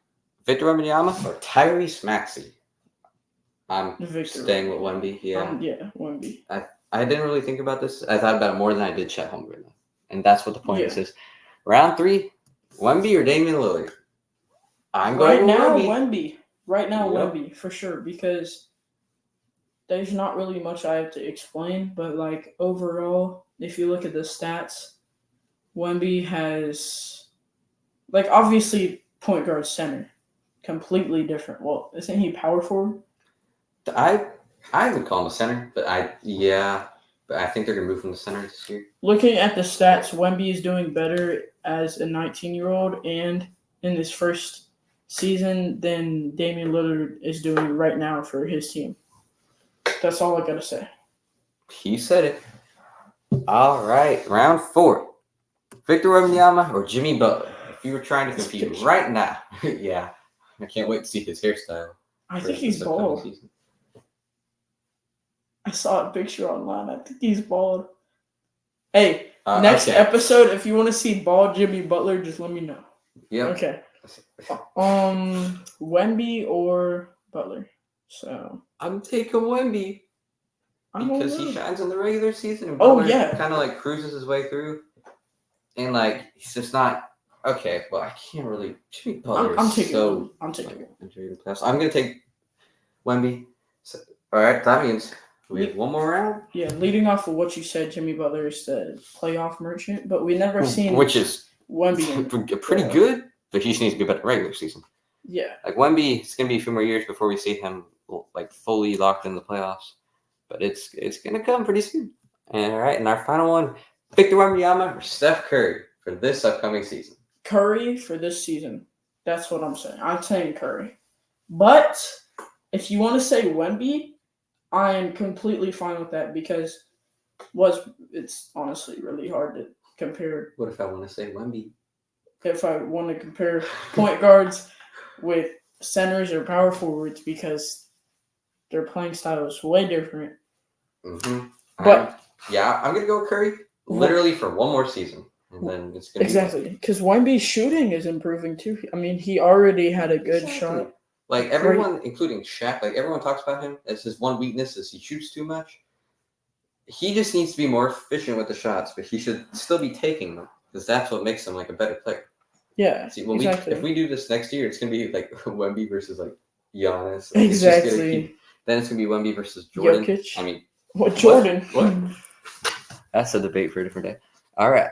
Speaker 2: Victor Wembanyama or Tyrese Maxey? I'm staying with Wemby. Yeah.
Speaker 1: Wemby.
Speaker 2: I didn't really think about this. I thought about it more than I did Chet Holmgren. And that's what the point is. Round 3. Wemby or Damian Lillard? I'm going with
Speaker 1: Wemby. Right now, Wemby, for sure, because there's not really much I have to explain, but like overall, if you look at the stats, Wemby has, like, obviously point guard center, completely different. Well, isn't he power forward?
Speaker 2: I would call him a center, but I think they're gonna move from the center this year. Looking
Speaker 1: at the stats, Wemby is doing better as a 19-year-old and in his first season than Damian Lillard is doing right now for his team. That's all I gotta say.
Speaker 2: He said it. All right, round 4. Victor Wembanyama or Jimmy Butler? If you were trying to compete right now, yeah, I can't wait to see his hairstyle.
Speaker 1: I think he's bald. I saw a picture online. I think he's bald. Hey, next episode, if you want to see bald Jimmy Butler, just let me know.
Speaker 2: Yeah.
Speaker 1: Okay. Wemby or Butler? So
Speaker 2: I'm taking Wemby because he shines in the regular season. And Butler kind of like cruises his way through, and like he's just not okay. Well, I can't really. Jimmy Butler
Speaker 1: I'm taking him.
Speaker 2: I'm gonna take Wemby. So, all right, that means we have one more round.
Speaker 1: Yeah, leading off of what you said, Jimmy Butler is the playoff merchant, but we never seen
Speaker 2: which is
Speaker 1: Wemby
Speaker 2: pretty good, but he just needs to be better regular season.
Speaker 1: Yeah,
Speaker 2: like Wemby, it's gonna be a few more years before we see him like fully locked in the playoffs, but it's gonna come pretty soon. And all right, and our final one, Victor Wembanyama or Steph Curry for this upcoming season?
Speaker 1: Curry for this season. That's what I'm saying. I'm saying Curry, but if you want to say Wemby, I am completely fine with that because it's honestly really hard to compare.
Speaker 2: What if I want to say Wemby?
Speaker 1: If I want to compare point guards with centers or power forwards because their playing style is way different.
Speaker 2: Mm-hmm.
Speaker 1: But
Speaker 2: I'm gonna go with Curry literally for one more season. and then it's gonna
Speaker 1: Exactly, because Wemby's shooting is improving too. I mean, he already had a good shot.
Speaker 2: Like everyone, including Shaq, like everyone talks about him as his one weakness is he shoots too much. He just needs to be more efficient with the shots, but he should still be taking them because that's what makes him like a better player.
Speaker 1: Yeah,
Speaker 2: See, when
Speaker 1: exactly.
Speaker 2: if we do this next year, it's gonna be like Wemby versus like Giannis.
Speaker 1: Exactly.
Speaker 2: Then it's gonna be Wemby versus Jordan.
Speaker 1: Jokic.
Speaker 2: I mean,
Speaker 1: what Jordan?
Speaker 2: What? That's a debate for a different day. All right.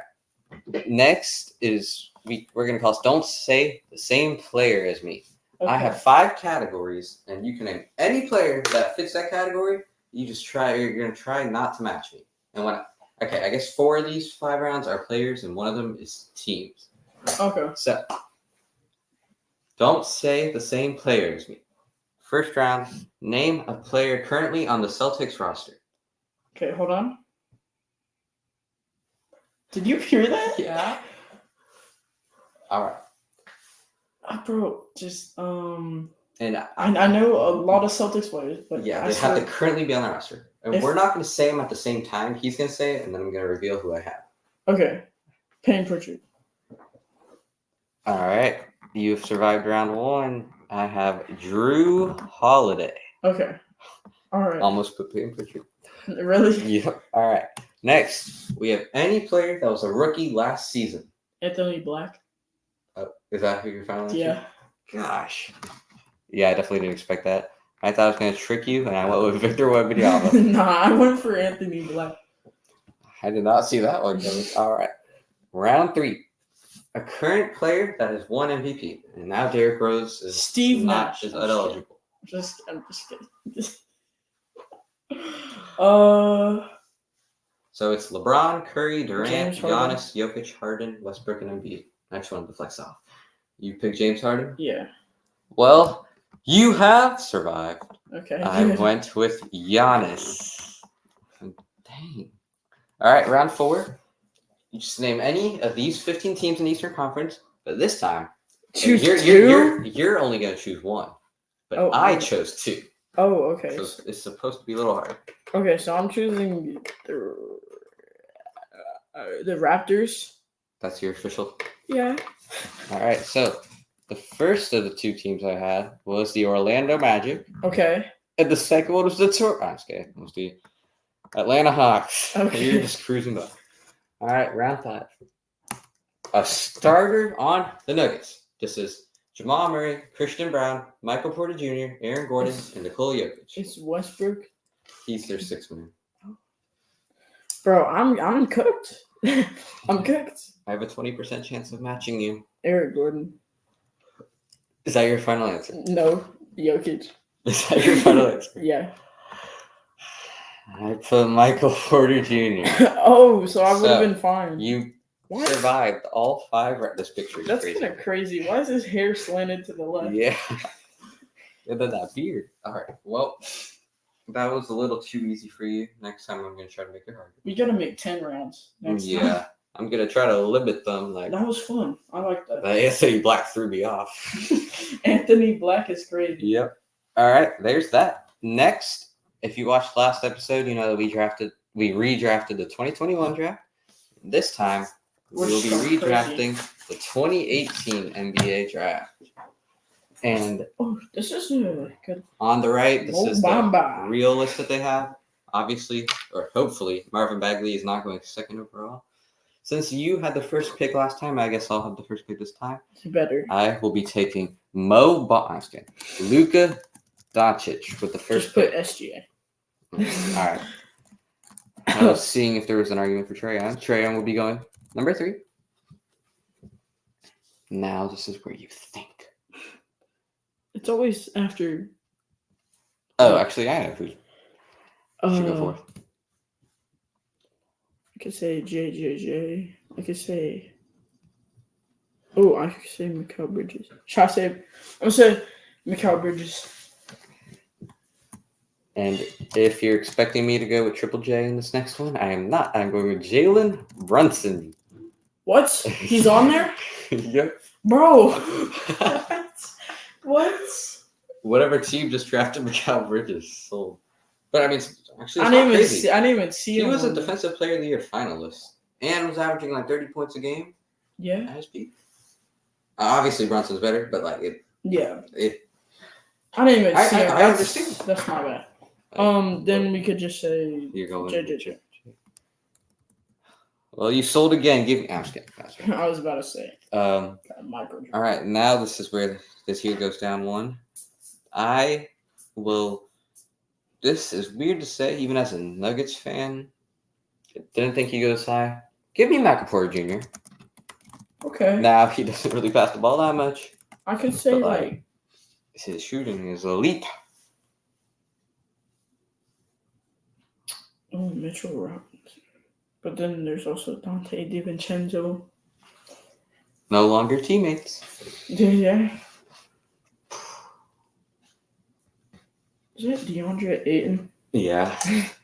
Speaker 2: Next is we're gonna call don't say the same player as me.
Speaker 1: Okay.
Speaker 2: I have 5 categories, and you can name any player that fits that category. You're gonna try not to match me. And I guess 4 of these 5 rounds are players, and one of them is teams.
Speaker 1: Okay.
Speaker 2: So don't say the same player as me. First round, name a player currently on the Celtics roster.
Speaker 1: Okay, hold on. Did you hear that?
Speaker 2: Yeah. All right.
Speaker 1: Bro, just
Speaker 2: And
Speaker 1: I know a lot of Celtics players, but
Speaker 2: yeah,
Speaker 1: I
Speaker 2: they
Speaker 1: swear,
Speaker 2: have to currently be on the roster. And we're not going to say them at the same time. He's going to say it, and then I'm going to reveal who I have.
Speaker 1: Okay. Payne Pritchard.
Speaker 2: All right. You've survived round 1. I have Drew Holiday.
Speaker 1: Okay. All right.
Speaker 2: Almost put Payne Pritchard.
Speaker 1: Really?
Speaker 2: Yep. All right. Next, we have any player that was a rookie last season.
Speaker 1: Anthony Black.
Speaker 2: Oh, is that who you're finally?
Speaker 1: Yeah.
Speaker 2: Gosh. Yeah, I definitely didn't expect that. I thought I was going to trick you, and I went with Victor Wembanyama.
Speaker 1: Nah, I went for Anthony Black.
Speaker 2: I did not see that one coming. All right. Round 3. A current player that has won MVP, and now Derrick Rose is
Speaker 1: Steve
Speaker 2: not
Speaker 1: Nash.
Speaker 2: is ineligible.
Speaker 1: I'm just kidding.
Speaker 2: So it's LeBron, Curry, Durant,
Speaker 1: James Harden.
Speaker 2: Giannis, Jokic, Harden, Westbrook, and Embiid. I just wanted to flex off. You picked James Harden?
Speaker 1: Yeah.
Speaker 2: Well, you have survived.
Speaker 1: Okay.
Speaker 2: I went with Giannis. Dang. All right, round 4. You just name any of these 15 teams in the Eastern Conference, but this time
Speaker 1: choose
Speaker 2: you're only going to choose 1. But I chose 2.
Speaker 1: Oh, okay.
Speaker 2: So it's supposed to be a little hard.
Speaker 1: Okay, so I'm choosing the Raptors.
Speaker 2: That's your official?
Speaker 1: Yeah.
Speaker 2: All right, so the first of the 2 teams I had was the Orlando Magic.
Speaker 1: Okay.
Speaker 2: And the second one was the it was the Atlanta Hawks.
Speaker 1: Okay.
Speaker 2: You're just cruising by. All right, round 5. A starter on the Nuggets. This is Jamal Murray, Christian Brown, Michael Porter Jr., Aaron Gordon, and Nikola Jokic.
Speaker 1: It's Westbrook.
Speaker 2: He's their 6th man.
Speaker 1: Bro, I'm cooked. I'm cooked.
Speaker 2: I have a 20% chance of matching you.
Speaker 1: Eric Gordon.
Speaker 2: Is that your final answer?
Speaker 1: No, Jokic.
Speaker 2: Is that your final answer?
Speaker 1: Yeah.
Speaker 2: I put Michael Porter Jr.
Speaker 1: Oh, so I would have been fine.
Speaker 2: You survived all 5 this picture.
Speaker 1: That's kind of crazy. Why is his hair slanted to the left?
Speaker 2: Yeah. And then that beard. All right. Well, that was a little too easy for you. Next time I'm going to try to make it harder.
Speaker 1: We got to make 10 rounds next time.
Speaker 2: Yeah. I'm going to try to limit them. Like
Speaker 1: that was fun. I like that.
Speaker 2: Anthony Black threw me off.
Speaker 1: Anthony Black is crazy.
Speaker 2: Yep. All right. There's that. Next, if you watched last episode, you know that we redrafted the 2021 draft. This time, we will be redrafting the 2018 NBA draft. And
Speaker 1: this is good.
Speaker 2: On the right, this is the real list that they have. Obviously, or hopefully, Marvin Bagley is not going 2nd overall. Since you had the first pick last time, I guess I'll have the first pick this time.
Speaker 1: Better.
Speaker 2: I will be taking Luka Doncic with the first pick.
Speaker 1: Just put SGA.
Speaker 2: All right. I was seeing if there was an argument for Trae Young. Trae Young will be going number 3. Now this is where you think.
Speaker 1: It's always after.
Speaker 2: Oh, actually, I know who should go 4th.
Speaker 1: I could say JJJ. I could say. Oh, I could say Mikal Bridges. Should I say? I'm gonna say Mikal Bridges.
Speaker 2: And if you're expecting me to go with Triple J in this next one, I am not. I'm going with Jalen Brunson.
Speaker 1: What? He's on there?
Speaker 2: Yep.
Speaker 1: Bro. What?
Speaker 2: Whatever team just drafted Mikal Bridges sold. But I mean, actually,
Speaker 1: I didn't even see
Speaker 2: he
Speaker 1: him.
Speaker 2: was a Defensive Player of the Year finalist. and was averaging like 30 points a game
Speaker 1: Yeah.
Speaker 2: at his peak. Obviously, Brunson's better, but like
Speaker 1: Yeah.
Speaker 2: it.
Speaker 1: I didn't even see it.
Speaker 2: I understand.
Speaker 1: That's my bad. Then we could just say
Speaker 2: You're going.
Speaker 1: JJ.
Speaker 2: Well, you sold again. Give me. I'm just kidding.
Speaker 1: I was about to say.
Speaker 2: Michael. All right, now this is where this here goes down one. I will. This is weird to say, even as a Nuggets fan. Didn't think he goes high. Give me McAvoy Jr.
Speaker 1: Okay.
Speaker 2: Now he doesn't really pass the ball that much.
Speaker 1: I could say like
Speaker 2: his shooting is elite.
Speaker 1: Oh, Mitchell Robinson. But then there's also Dante DiVincenzo.
Speaker 2: No longer teammates.
Speaker 1: Yeah. Is it DeAndre Ayton?
Speaker 2: Yeah.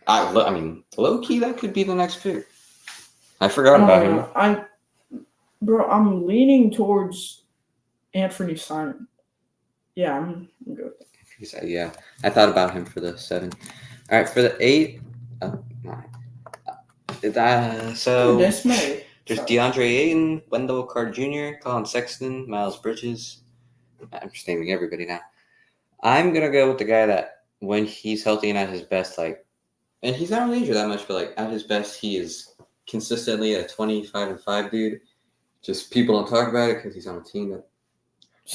Speaker 2: I mean, low key, that could be the next pick. I forgot about him.
Speaker 1: I'm leaning towards Anthony Simon. Yeah, I'm good with
Speaker 2: that. Yeah, I thought about him for the 7. All right, for the 8. 9. So
Speaker 1: this May.
Speaker 2: There's DeAndre Ayton, Wendell Carter Jr., Colin Sexton, Miles Bridges. I'm just naming everybody now. I'm gonna go with the guy that when he's healthy and at his best, and he's not really injured that much, but at his best, he is consistently a 25-5 dude. Just people don't talk about it because he's on a team that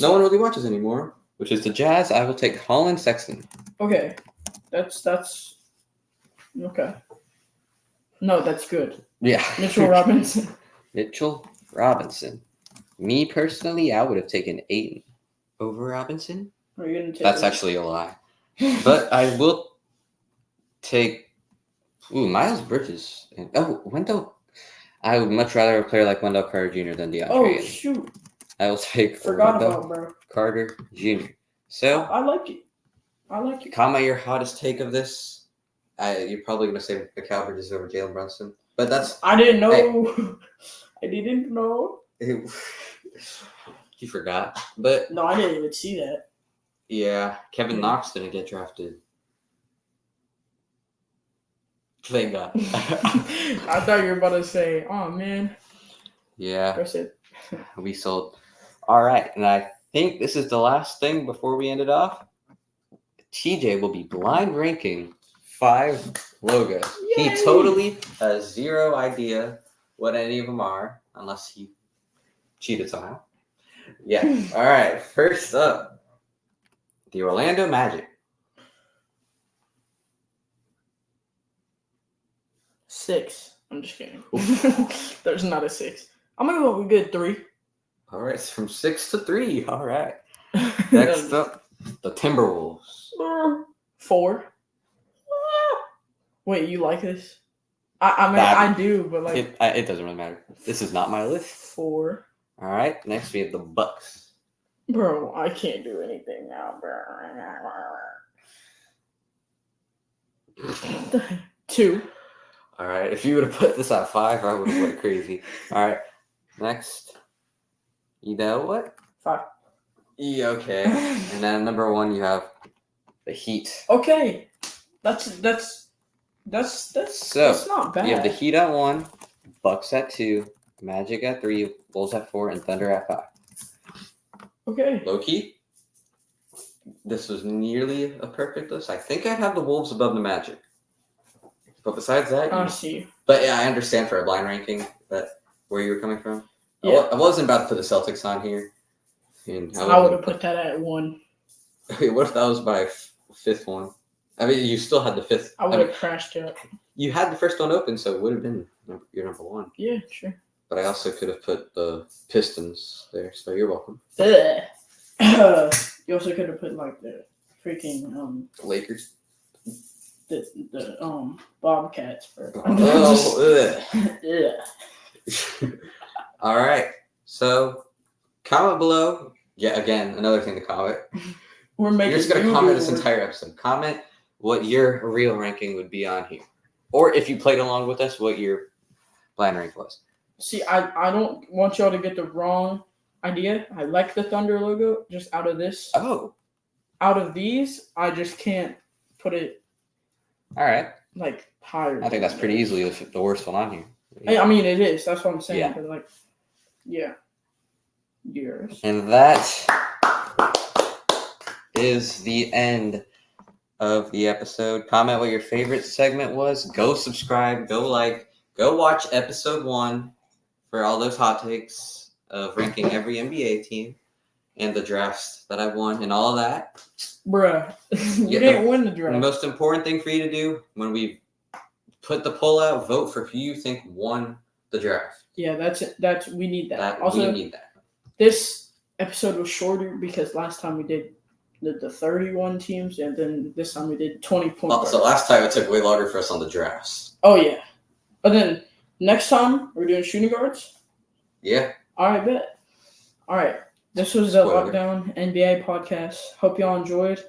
Speaker 2: no one really watches anymore, which is the Jazz. I will take Colin Sexton.
Speaker 1: Okay, that's okay. No, that's good.
Speaker 2: Yeah,
Speaker 1: Mitchell Robinson.
Speaker 2: Mitchell Robinson. Me personally, I would have taken Ayton over Robinson.
Speaker 1: Are you gonna take
Speaker 2: That's actually a lie. But I will take Miles Bridges. Wendell. I would much rather a player like Wendell Carter Jr. than DeAndre.
Speaker 1: Oh, shoot.
Speaker 2: I will take
Speaker 1: Wendell
Speaker 2: Carter Jr. So
Speaker 1: I like it.
Speaker 2: Comment your hottest take of this. You're probably going to say Mikal Bridges over Jalen Brunson. But that's...
Speaker 1: I didn't know. Hey. I didn't know.
Speaker 2: You forgot. But
Speaker 1: no, I didn't even see that.
Speaker 2: Yeah, Kevin Knox didn't get drafted. Thank God.
Speaker 1: I thought you were about to say, oh, man.
Speaker 2: Yeah.
Speaker 1: That's it.
Speaker 2: We sold. All right, and I think this is the last thing before we end it off. TJ will be blind ranking 5 logos.
Speaker 1: Yay!
Speaker 2: He totally has zero idea what any of them are, unless he cheated somehow. Yeah. All right, first up. The Orlando Magic.
Speaker 1: 6. I'm just kidding. There's not a 6. I'm going to go with a good 3.
Speaker 2: All right, it's from 6 to 3. All right. Next up, the Timberwolves.
Speaker 1: 4. Wait, you like this? I mean, I do, but
Speaker 2: it doesn't really matter. This is not my list.
Speaker 1: 4.
Speaker 2: All right, next we have the Bucks.
Speaker 1: Bro, I can't do anything now, bro. 2.
Speaker 2: All right, if you would have put this at 5, I would have went crazy. All right, next. You know what?
Speaker 1: 5.
Speaker 2: Yeah, okay. And then number 1, you have the Heat.
Speaker 1: Okay, that's not bad.
Speaker 2: You have the Heat at 1, Bucks at 2, Magic at 3, Bulls at 4, and Thunder at 5.
Speaker 1: Okay.
Speaker 2: Low key, this was nearly a perfect list. I think I'd have the Wolves above the Magic. But besides that,
Speaker 1: I see.
Speaker 2: But yeah, I understand for a blind ranking where you were coming from.
Speaker 1: Yeah.
Speaker 2: I wasn't about to put the Celtics on here.
Speaker 1: I would have put that at 1.
Speaker 2: Wait, what if that was my 5th one? I mean, you still had the 5th.
Speaker 1: I would have crashed it.
Speaker 2: You had the first one open, so it would have been your number 1.
Speaker 1: Yeah, sure.
Speaker 2: But I also could have put the Pistons there, so you're welcome.
Speaker 1: You also could have put the freaking
Speaker 2: Lakers.
Speaker 1: The Bobcats for.
Speaker 2: Yeah. All right. So comment below. Yeah, again, another thing to comment. You're just gonna comment this entire episode. Comment what your real ranking would be on here, or if you played along with us, what your blind rank was.
Speaker 1: See, I don't want y'all to get the wrong idea. I like the Thunder logo. Just out of this.
Speaker 2: Oh.
Speaker 1: Out of these, I just can't put it.
Speaker 2: All right.
Speaker 1: Higher.
Speaker 2: I think that's pretty easily the worst one on here.
Speaker 1: I mean, it is. That's what I'm saying.
Speaker 2: Yeah.
Speaker 1: But like, yeah. Yours.
Speaker 2: And that is the end of the episode. Comment what your favorite segment was. Go subscribe. Go like. Go watch episode 1 for all those hot takes of ranking every NBA team and the drafts that I won and all of that.
Speaker 1: Bruh, you didn't win the draft.
Speaker 2: The most important thing for you to do when we put the poll out, vote for who you think won the draft.
Speaker 1: Yeah, that's we need that. Also,
Speaker 2: we need that.
Speaker 1: This episode was shorter because last time we did the 31 teams, and then this time we did 20 points.
Speaker 2: Also, last time it took way longer for us on the drafts.
Speaker 1: Oh, yeah. But then next time we're doing shooting guards?
Speaker 2: Yeah.
Speaker 1: All right, bet. All right. This was the Lockdown NBA podcast. Hope y'all enjoyed.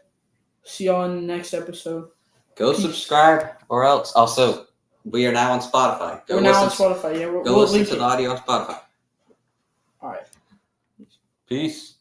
Speaker 1: See y'all in the next episode.
Speaker 2: Go subscribe or else. Also, we are now on Spotify.
Speaker 1: We're now on Spotify. Yeah,
Speaker 2: go listen to the audio on Spotify.
Speaker 1: All right.
Speaker 2: Peace.